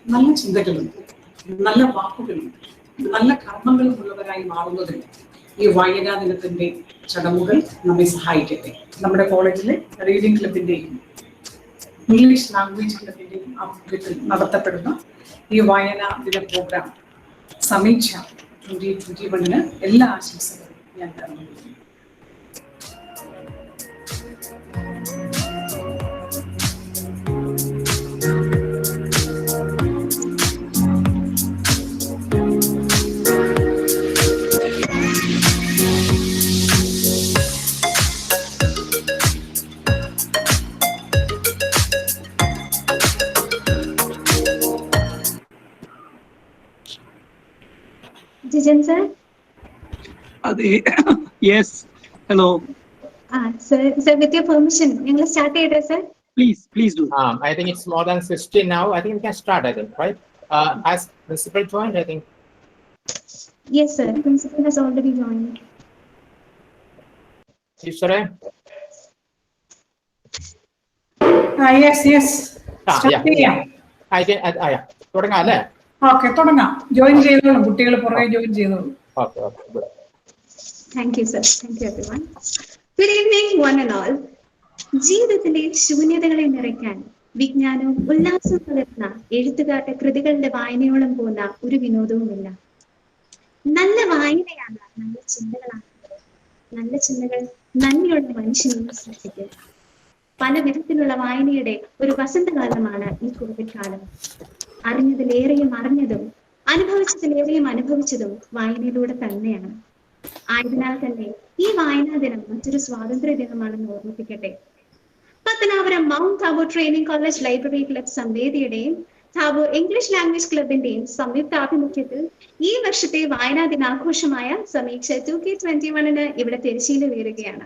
നല്ല ചിന്തകളും നല്ല വാക്കുകളും നല്ല കർമ്മങ്ങളും ഉള്ളവരായി മാറുന്നതിന് ഈ വായനാ ദിനത്തിന്റെ ചടങ്ങുകൾ നമ്മെ സഹായിക്കട്ടെ. നമ്മുടെ കോളേജിലെ റീഡിംഗ് ക്ലബിന്റെയും ഇംഗ്ലീഷ് ലാംഗ്വേജ് ക്ലബിന്റെയും ആഭിമുഖ്യത്തിൽ നടത്തപ്പെടുന്ന ഈ വായനാ ദിന പ്രോഗ്രാം സമീക്ഷ 2021 എല്ലാ ആശംസകളും ഞാൻ തരുന്നു. Jijan sir? Yes, hello. Sir, with your permission, we'll start it, sir. Please do. I think it's more than 60 now. I think we can start, I think, right? Has principal joined, I think? Yes, sir. Principal has already joined. Yes, sir. Yes. Yeah. I can, yeah. Okay, തുടങ്ങാം. Join ചെയ്തോളൂ, കുട്ടികൾ പുറകെ join ചെയ്തോളൂ. Okay, good. Thank you, sir. Thank you, everyone. Good evening, one and all. ജീവിതത്തിന്റെ ശൂന്യതകളെ നിറയ്ക്കാൻ വിജ്ഞാനവും ഉല്ലാസവും പകർന്ന എഴുത്തുകാരുടെ കൃതികളുടെ വായനയോളം പോകുന്ന ഒരു വിനോദവുമില്ല. നല്ല വായനയാണ് നല്ല ചിന്തകളാണ്. നല്ല ചിന്തകൾ നന്ദിയുള്ള മനുഷ്യനെയും സൃഷ്ടിക്കുക. പല വിധത്തിലുള്ള വായനയുടെ ഒരു വസന്തകാലമാണ് ഈ കോവിഡ് കാലം. അറിഞ്ഞതിലേറെയും അറിഞ്ഞതും അനുഭവിച്ചതിലേറെയും അനുഭവിച്ചതും വായനയിലൂടെ തന്നെയാണ്. ആയതിനാൽ തന്നെ ഈ വായനാ ദിനം മറ്റൊരു സ്വാതന്ത്ര്യ ദിനമാണെന്ന് ഓർമ്മിപ്പിക്കട്ടെ. Pathanapuram Mount Tabor training college library club സംവേദിയുടെയും താബോർ ഇംഗ്ലീഷ് ലാംഗ്വേജ് ക്ലബിന്റെയും സംയുക്ത ആഭിമുഖ്യത്തിൽ ഈ വർഷത്തെ വായനാ ദിനാഘോഷമായ സമീക്ഷ 2K21 ഇവിടെ തിരശ്ശീല വീഴുകയാണ്.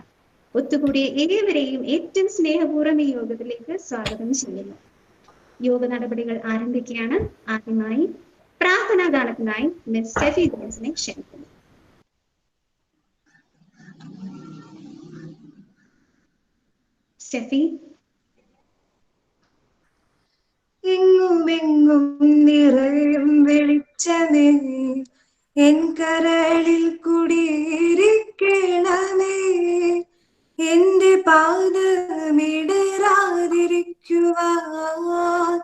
ഒത്തുകൂടിയ ഏവരെയും ഏറ്റവും സ്നേഹപൂർവ്വം ഈ യോഗത്തിലേക്ക് സ്വാഗതം ചെയ്യുന്നു. യോഗ നടപടികൾ ആരംഭിക്കുകയാണ്. ആദ്യമായി പ്രാർത്ഥനാ ഗാനത്തിനായി മിസ് സ്റ്റെഫി ജോൺസിനെ ക്ഷണിക്കുന്നു. സ്റ്റെഫി. എങ്ങുമെങ്ങും നിറയും വെളിച്ചമേ, എൻ കരളിൽ കുടിയിരിക്കണമേ, എന്റെ പാദമിടരാതിരിക്കുവാൻ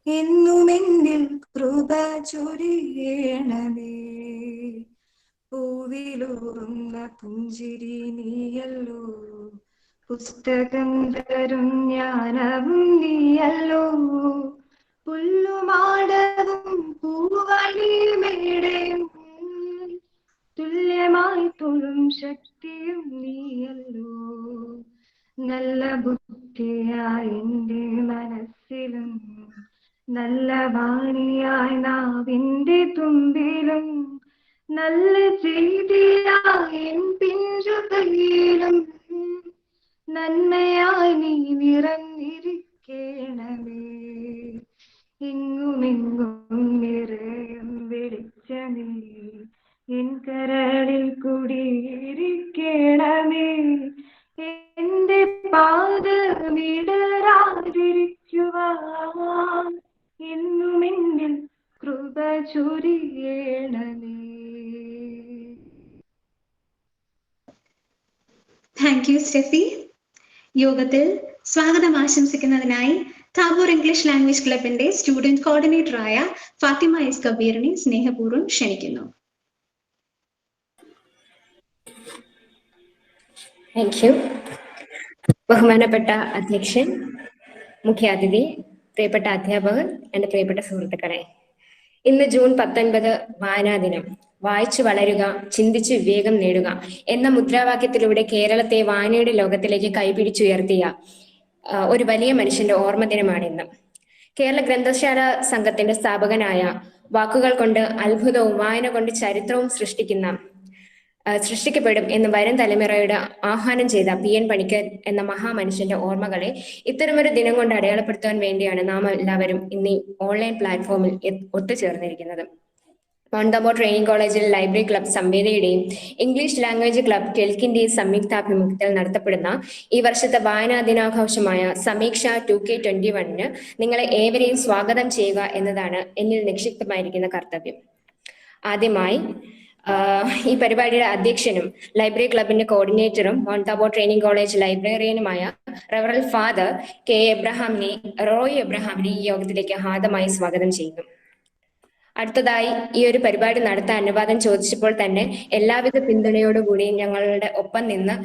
എന്നും എന്നിൽ കൃപ ചൊരിയണമേ. പൂവിലൂറുന്ന പുഞ്ചിരി നീയല്ലോ, പുസ്തകം തരും ജ്ഞാനവും നീയല്ലോ, പുല്ലുമാടവും പൂവണിമേടയും തുല്യമായി തൊഴും ശക്തിയും നീയല്ലോ. നല്ല ബുദ്ധിയായി എൻ്റെ മനസ്സിലും നല്ല വാണിയായി നാവിൻ്റെ തുമ്പിലും നല്ല ചെയ്തിയായി എൻ പിഞ്ചുകയിലും നന്മയായി നീ നിറഞ്ഞിരിക്കണമേ. എങ്ങുമെങ്ങും നിറയും വെളിച്ചമേ, എൻ കരളിൽ കുടിയിരിക്കണമേ, എന്റെ പാദമിടരാതിരിക്കുവാൻ എന്നും എന്നിൽ കൃപ ചൊരിയണമേ. Thank you Steffi. യോഗത്തിൽ സ്വാഗതം ആശംസിക്കുന്നതിനായി താബോർ ഇംഗ്ലീഷ് ലാംഗ്വേജ് ക്ലബിന്റെ സ്റ്റുഡന്റ് കോർഡിനേറ്ററായ ഫാത്തിമ എസ് കബീറിനെ സ്നേഹപൂർവ്വം ക്ഷണിക്കുന്നു. Thank you. ബഹുമാനപ്പെട്ട അധ്യക്ഷൻ, മുഖ്യാതിഥി, പ്രിയപ്പെട്ട അധ്യാപകർ, എൻ്റെ പ്രിയപ്പെട്ട സുഹൃത്തുക്കളെ, ഇന്ന് ജൂൺ 19 വായനാ ദിനം. വായിച്ചു വളരുക, ചിന്തിച്ച് വിവേകം നേടുക എന്ന മുദ്രാവാക്യത്തിലൂടെ കേരളത്തെ വായനയുടെ ലോകത്തിലേക്ക് കൈപിടിച്ചുയർത്തിയ ഒരു വലിയ മനുഷ്യന്റെ ഓർമ്മ ദിനമാണിന്ന്. കേരള ഗ്രന്ഥശാല സംഘത്തിന്റെ സ്ഥാപകനായ വാക്കുകൾ കൊണ്ട് അത്ഭുതവും വായന കൊണ്ട് ചരിത്രവും സൃഷ്ടിക്കപ്പെടും എന്ന് വരും തലമുറയുടെ ആഹ്വാനം ചെയ്ത PN പണിക്കർ എന്ന മഹാമനുഷ്യന്റെ ഓർമ്മകളെ ഇത്തരമൊരു ദിനം കൊണ്ട് അടയാളപ്പെടുത്താൻ വേണ്ടിയാണ് നാം എല്ലാവരും ഇന്ന് ഈ ഓൺലൈൻ പ്ലാറ്റ്ഫോമിൽ ഒത്തുചേർന്നിരിക്കുന്നത്. മൗണ്ട് താബോർ ട്രെയിനിങ് കോളേജിൽ ലൈബ്രറി ക്ലബ് സംവേദയുടെയും ഇംഗ്ലീഷ് ലാംഗ്വേജ് ക്ലബ് കെൽക്കിന്റെയും സംയുക്താഭിമുഖ്യത്തിൽ നടത്തപ്പെടുന്ന ഈ വർഷത്തെ വായനാ ദിനാഘോഷമായ സമീക്ഷ 2K21 നിങ്ങളെ ഏവരെയും സ്വാഗതം ചെയ്യുക എന്നതാണ് എന്നിൽ നിക്ഷിപ്തമായിരിക്കുന്ന കർത്തവ്യം. ആദ്യമായി ഈ പരിപാടിയുടെ അധ്യക്ഷനും ലൈബ്രറി ക്ലബിന്റെ കോർഡിനേറ്ററും മൗണ്ട് താബോർ ട്രെയിനിങ് കോളേജ് ലൈബ്രറിയനുമായ റവറൽ ഫാദർ റോയ് എബ്രഹാമിനെ ഈ യോഗത്തിലേക്ക് ഹാർദമായി സ്വാഗതം ചെയ്യുന്നു. അടുത്തതായി ഈ ഒരു പരിപാടി നടത്താൻ അനുവാദം ചോദിച്ചപ്പോൾ തന്നെ എല്ലാവിധ പിന്തുണയോടുകൂടി ഞങ്ങളുടെ ഒപ്പം നിന്ന്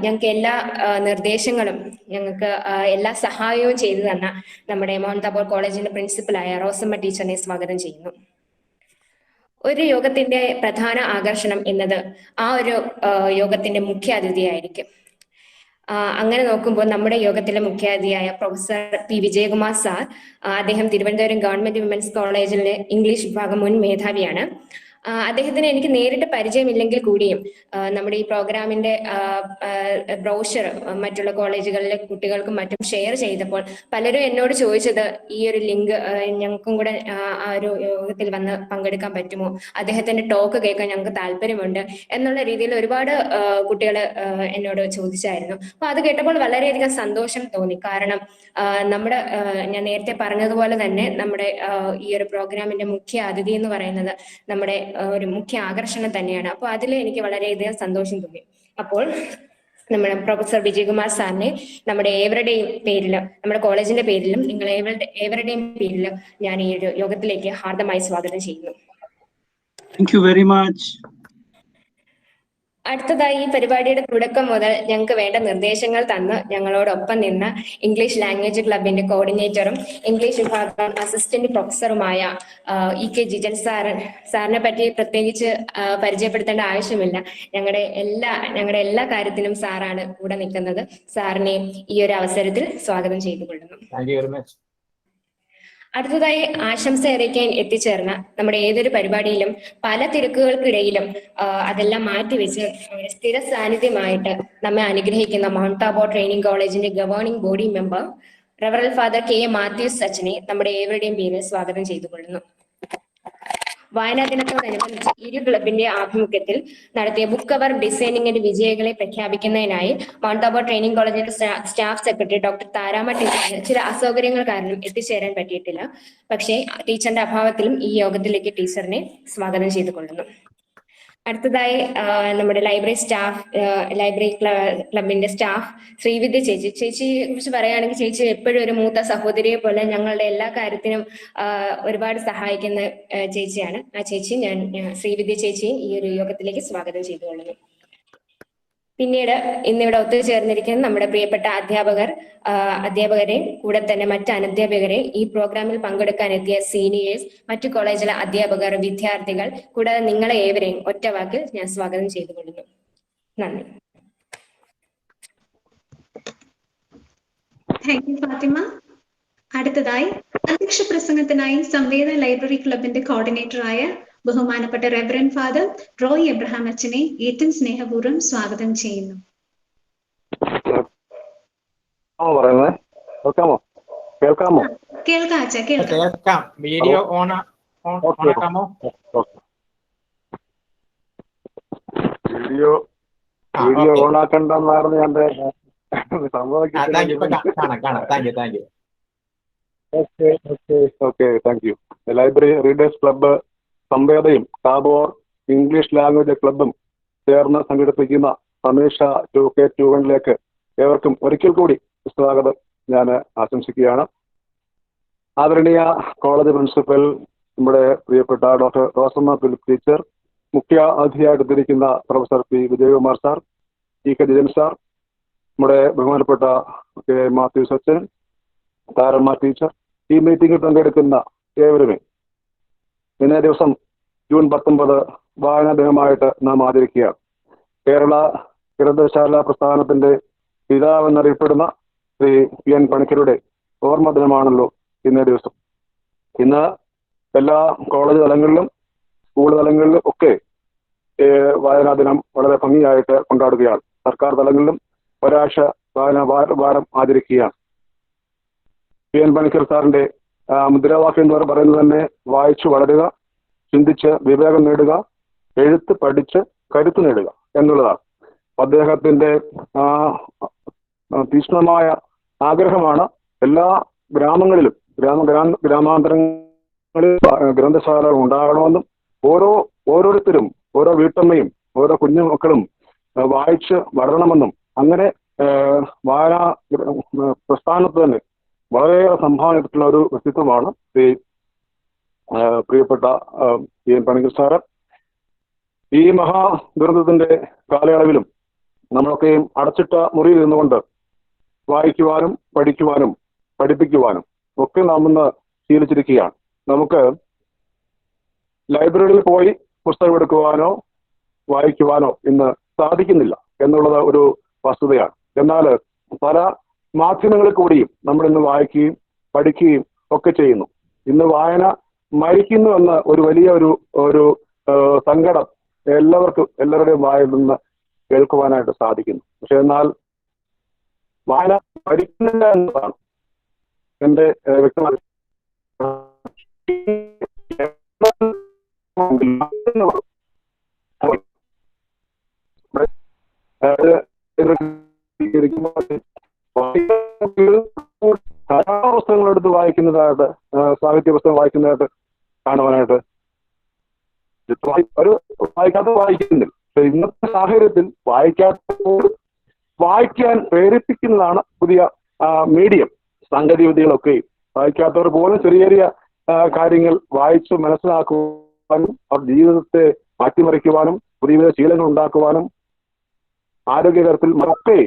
ഞങ്ങൾക്ക് എല്ലാ നിർദ്ദേശങ്ങളും ഞങ്ങൾക്ക് എല്ലാ സഹായവും ചെയ്തു തന്ന നമ്മുടെ മൗണ്ട് താബോർ കോളേജിന്റെ പ്രിൻസിപ്പലായ റോസമ്മ ടീച്ചറിനെ സ്വാഗതം ചെയ്യുന്നു. ഒരു യോഗത്തിന്റെ പ്രധാന ആകർഷണം എന്നത് ആ ഒരു യോഗത്തിന്റെ മുഖ്യ അതിഥിയായിരിക്കും. അങ്ങനെ നോക്കുമ്പോൾ നമ്മുടെ യോഗത്തിലെ മുഖ്യാതിഥിയായ പ്രൊഫസർ പി വിജയകുമാർ സാർ, അദ്ദേഹം തിരുവനന്തപുരം ഗവൺമെന്റ് വിമൻസ് കോളേജിലെ ഇംഗ്ലീഷ് വിഭാഗം മുൻ മേധാവിയാണ്. അദ്ദേഹത്തിന് എനിക്ക് നേരിട്ട് പരിചയമില്ലെങ്കിൽ കൂടിയും നമ്മുടെ ഈ പ്രോഗ്രാമിന്റെ ബ്രോഷർ മറ്റുള്ള കോളേജുകളിലെ കുട്ടികൾക്കും മറ്റും ഷെയർ ചെയ്തപ്പോൾ പലരും എന്നോട് ചോദിച്ചത് ഈ ഒരു ലിങ്ക് ഞങ്ങൾക്കും കൂടെ ആ ഒരു യോഗത്തിൽ വന്ന് പങ്കെടുക്കാൻ പറ്റുമോ, അദ്ദേഹത്തിന്റെ ടോക്ക് കേൾക്കാൻ ഞങ്ങൾക്ക് താല്പര്യമുണ്ട് എന്നുള്ള രീതിയിൽ ഒരുപാട് കുട്ടികൾ എന്നോട് ചോദിച്ചായിരുന്നു. അപ്പൊ അത് കേട്ടപ്പോൾ വളരെയധികം സന്തോഷം തോന്നി. കാരണം നമ്മുടെ ഞാൻ നേരത്തെ പറഞ്ഞതുപോലെ തന്നെ നമ്മുടെ ഈ ഒരു പ്രോഗ്രാമിന്റെ മുഖ്യ അതിഥി എന്ന് പറയുന്നത് നമ്മുടെ ഒരു മുഖ്യ ആകർഷണം തന്നെയാണ്. അപ്പോൾ അതിൽ എനിക്ക് വളരെയധികം സന്തോഷം തോന്നി. അപ്പോൾ നമ്മുടെ പ്രൊഫസർ വിജയകുമാർ സാറിനെ നമ്മുടെ ഏവരുടെയും പേരിലും നമ്മുടെ കോളേജിന്റെ പേരിലും നിങ്ങൾ ഏവരുടെയും പേരിലും ഞാൻ ഈ ഒരു യോഗത്തിലേക്ക് ഹാർദമായി സ്വാഗതം ചെയ്യുന്നു. Thank you very much. അടുത്തതായി ഈ പരിപാടിയുടെ തുടക്കം മുതൽ ഞങ്ങൾക്ക് വേണ്ട നിർദ്ദേശങ്ങൾ തന്ന് ഞങ്ങളോടൊപ്പം നിന്ന് ഇംഗ്ലീഷ് ലാംഗ്വേജ് ക്ലബിന്റെ കോർഡിനേറ്ററും ഇംഗ്ലീഷ് വിഭാഗം അസിസ്റ്റന്റ് പ്രൊഫസറുമായ EK ജിജൻ സാറിനെ പറ്റി പ്രത്യേകിച്ച് പരിചയപ്പെടുത്തേണ്ട ആവശ്യമില്ല. ഞങ്ങളുടെ എല്ലാ കാര്യത്തിനും സാറാണ് കൂടെ നിൽക്കുന്നത്. സാറിനെ ഈ ഒരു അവസരത്തിൽ സ്വാഗതം ചെയ്തുകൊള്ളുന്നു. അടുത്തതായി ആശംസ അറിയിക്കാൻ എത്തിച്ചേർന്ന നമ്മുടെ ഏതൊരു പരിപാടിയിലും പല തിരക്കുകൾക്കിടയിലും അതെല്ലാം മാറ്റിവെച്ച് സ്ഥിര സാന്നിധ്യമായിട്ട് നമ്മെ അനുഗ്രഹിക്കുന്ന മൗണ്ട് താബോർ ട്രെയിനിങ് കോളേജിന്റെ ഗവേണിംഗ് ബോഡി മെമ്പർ റവറൽ ഫാദർ KA മാത്യൂസ് അച്ഛനെ നമ്മുടെ ഏവരുടെയും പേരിൽ സ്വാഗതം ചെയ്തുകൊള്ളുന്നു. വായനാ ദിനത്തോടനുബന്ധിച്ച് ഇരു ക്ലബിന്റെ ആഭിമുഖ്യത്തിൽ നടത്തിയ ബുക്ക് കവർ ഡിസൈനിങ്ങിന്റെ വിജയികളെ പ്രഖ്യാപിക്കുന്നതിനായി മൗണ്ട് താബോർ ട്രെയിനിങ് കോളേജിന്റെ സ്റ്റാഫ് സെക്രട്ടറി ഡോക്ടർ താരാമ ടീച്ചറിന് ചില അസൗകര്യങ്ങൾ കാരണം എത്തിച്ചേരാൻ പറ്റിയിട്ടില്ല. പക്ഷേ ടീച്ചറിന്റെ അഭാവത്തിലും ഈ യോഗത്തിലേക്ക് ടീച്ചറിനെ സ്വാഗതം ചെയ്തുകൊള്ളുന്നു. അടുത്തതായി നമ്മുടെ ലൈബ്രറി ക്ലബിന്റെ സ്റ്റാഫ് ശ്രീവിദ്യ ചേച്ചിയെ കുറിച്ച് പറയുകയാണെങ്കിൽ ചേച്ചി എപ്പോഴും ഒരു മൂത്ത സഹോദരിയെ പോലെ ഞങ്ങളുടെ എല്ലാ കാര്യത്തിനും ഒരുപാട് സഹായിക്കുന്ന ചേച്ചിയാണ്. ആ ചേച്ചി ഞാൻ ശ്രീവിദ്യ ചേച്ചിയെ ഈ ഒരു യോഗത്തിലേക്ക് സ്വാഗതം ചെയ്തുകൊള്ളുന്നു. പിന്നീട് ഇന്നിവിടെ ഒത്തുചേർന്നിരിക്കുന്ന നമ്മുടെ പ്രിയപ്പെട്ട അധ്യാപകരെ കൂടെ തന്നെ മറ്റ് അനധ്യാപകരെ, ഈ പ്രോഗ്രാമിൽ പങ്കെടുക്കാൻ എത്തിയ സീനിയേഴ്സ്, മറ്റു കോളേജിലെ അധ്യാപകർ, വിദ്യാർത്ഥികൾ, കൂടാതെ നിങ്ങളെ ഏവരെയും ഒറ്റ വാക്കിൽ ഞാൻ സ്വാഗതം ചെയ്തുകൊള്ളുന്നു. നന്ദി. Thank you Fathima. അടുത്തതായി അധ്യക്ഷ പ്രസംഗത്തിനായി സംവേദ ലൈബ്രറി ക്ലബിന്റെ കോർഡിനേറ്ററായ ബഹുമാനപ്പെട്ട റെവറൻ ഫാദർ റോയ് എബ്രഹാം അച്ഛനെ ഏറ്റവും സ്നേഹപൂർവ്വം സ്വാഗതം ചെയ്യുന്നു. കേൾക്കാം അച്ഛ, കേൾക്കാം. വീഡിയോ ഓണാക്കാമോ? വീഡിയോ ഓണാക്കണ്ടെന്നായിരുന്നു ഞാൻ ലൈബ്രറി റീഡേഴ്സ് ക്ലബ്ബ് സംവേദയും താബോർ ഇംഗ്ലീഷ് ലാംഗ്വേജ് ക്ലബും ചേർന്ന് സംഘടിപ്പിക്കുന്ന സമീക്ഷ 2K21 ഏവർക്കും ഒരിക്കൽ കൂടി സ്വാഗതം ഞാൻ ആശംസിക്കുകയാണ്. ആദരണീയ കോളേജ് പ്രിൻസിപ്പൽ നമ്മുടെ പ്രിയപ്പെട്ട ഡോക്ടർ റോസമ്മ ഫിലിപ്പ് ടീച്ചർ, മുഖ്യ അതിഥിയായിട്ടെത്തിയിരിക്കുന്ന professor P Vijayakumar sir, EK Jijan sir, നമ്മുടെ ബഹുമാനപ്പെട്ട KA മാത്യൂസ് അച്ഛൻ, താരമ്മ ടീച്ചർ, ഈ മീറ്റിംഗിൽ പങ്കെടുക്കുന്ന ഏവരുമേ, ഇന്നേ ദിവസം ജൂൺ 19 വായനാ ദിനമായിട്ട് നാം ആചരിക്കുകയാണ്. കേരള ഗ്രന്ഥശാല പ്രസ്ഥാനത്തിന്റെ പിതാവെന്നറിയപ്പെടുന്ന ശ്രീ PN പണിക്കരുടെ ഓർമ്മ ദിനമാണല്ലോ ഇന്നേ ദിവസം. ഇന്ന് എല്ലാ കോളേജ് തലങ്ങളിലും സ്കൂൾ തലങ്ങളിലും ഒക്കെ വായനാ ദിനം വളരെ ഭംഗിയായിട്ട് കൊണ്ടാടുകയാണ്. സർക്കാർ തലങ്ങളിലും ഒരാഴ്ച വായനാ വാരം ആചരിക്കുകയാണ്. PN പണിക്കർ സാറിന്റെ മുദ്രാവാക്യം എന്ന് പറയുന്നത് തന്നെ വായിച്ചു വളരുക, ചിന്തിച്ച് വിവേകം നേടുക, എഴുത്ത് പഠിച്ച് കരുത്ത് നേടുക എന്നുള്ളതാണ്. അദ്ദേഹത്തിന്റെ തീക്ഷ്ണമായ ആഗ്രഹമാണ് എല്ലാ ഗ്രാമങ്ങളിലും ഗ്രാമാന്തരങ്ങളിൽ ഗ്രന്ഥശാലകൾ ഉണ്ടാകണമെന്നും ഓരോരുത്തരും ഓരോ വീട്ടമ്മയും ഓരോ കുഞ്ഞുമക്കളും വായിച്ച് വളരണമെന്നും അങ്ങനെ വായനാ പ്രസ്ഥാനത്ത് തന്നെ വളരെയേറെ സംഭാവന ചെയ്തിട്ടുള്ള ഒരു വ്യക്തിത്വമാണ് പ്രിയപ്പെട്ട എൻ പണിക്കർ സാറ്. ഈ മഹാദുരന്തത്തിന്റെ കാലയളവിലും നമ്മളൊക്കെയും അടച്ചിട്ട മുറിയിൽ നിന്നുകൊണ്ട് വായിക്കുവാനും പഠിക്കുവാനും പഠിപ്പിക്കുവാനും ഒക്കെ നാം ഇന്ന് ശീലിച്ചിരിക്കുകയാണ്. നമുക്ക് ലൈബ്രറിയിൽ പോയി പുസ്തകം എടുക്കുവാനോ വായിക്കുവാനോ ഇന്ന് സാധിക്കുന്നില്ല എന്നുള്ളത് ഒരു വസ്തുതയാണ്. എന്നാൽ പല മാധ്യമങ്ങളിൽ കൂടിയും നമ്മൾ ഇന്ന് വായിക്കുകയും പഠിക്കുകയും ഒക്കെ ചെയ്യുന്നു. ഇന്ന് വായന മരിക്കുന്നു എന്ന ഒരു വലിയ ഒരു സങ്കടം എല്ലാവരുടെയും വായിൽ നിന്ന് കേൾക്കുവാനായിട്ട് സാധിക്കുന്നു. പക്ഷെ എന്നാൽ വായന മരിക്കുന്നില്ല എന്നതാണ് എന്റെ വ്യക്തമായ ധാരാളം പുസ്തകങ്ങൾ എടുത്ത് വായിക്കുന്നതായിട്ട്, സാഹിത്യ പുസ്തകം വായിക്കുന്നതായിട്ട് കാണുവാനായിട്ട് വായിക്കാത്ത വായിക്കുന്നില്ല. പക്ഷെ ഇന്നത്തെ സാഹചര്യത്തിൽ വായിക്കാൻ പ്രേരിപ്പിക്കുന്നതാണ് പുതിയ മീഡിയം സാങ്കേതിക വിദ്യകളൊക്കെ. വായിക്കാത്തവർ പോലും ചെറിയ ചെറിയ കാര്യങ്ങൾ വായിച്ച് മനസ്സിലാക്കുവാനും അവർ ജീവിതത്തെ മാറ്റിമറിക്കുവാനും പുതിയ ശീലങ്ങൾ ഉണ്ടാക്കുവാനും ആരോഗ്യകരത്തിൽ ഒക്കെ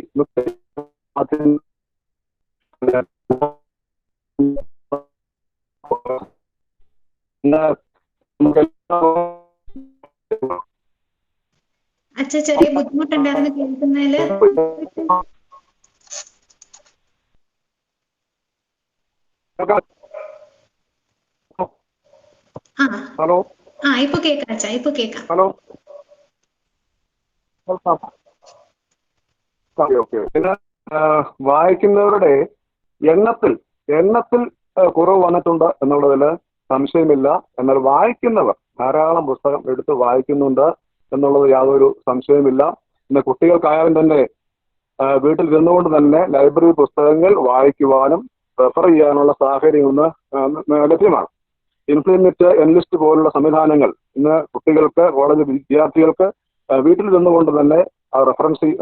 അച്ഛ ചെറിയ ബുദ്ധിമുട്ടുണ്ടായിരുന്നു കേൾക്കുന്നതില്. ഹലോ ഇപ്പൊ കേക്കാം അച്ഛാ, ഇപ്പൊ കേക്കാം. Hello okay. പിന്നെ വായിക്കുന്നവരുടെ എണ്ണത്തിൽ കുറവ് വന്നിട്ടുണ്ട് എന്നുള്ളതിൽ സംശയമില്ല. എന്നാൽ വായിക്കുന്നവർ ധാരാളം പുസ്തകം എടുത്ത് വായിക്കുന്നുണ്ട് എന്നുള്ളത് യാതൊരു സംശയമില്ല. ഇന്ന് കുട്ടികൾക്കായാലും തന്നെ വീട്ടിൽ ഇരുന്നുകൊണ്ട് തന്നെ ലൈബ്രറി പുസ്തകങ്ങൾ വായിക്കുവാനും റെഫർ ചെയ്യാനുള്ള സാഹചര്യം ഇന്ന് ലഭ്യമാണ്. ഇൻഫിനിറ്റ് എൻലിസ്റ്റ് പോലുള്ള സംവിധാനങ്ങൾ ഇന്ന് കുട്ടികൾക്ക്, കോളേജ് വിദ്യാർത്ഥികൾക്ക് വീട്ടിൽ നിന്നുകൊണ്ട് തന്നെ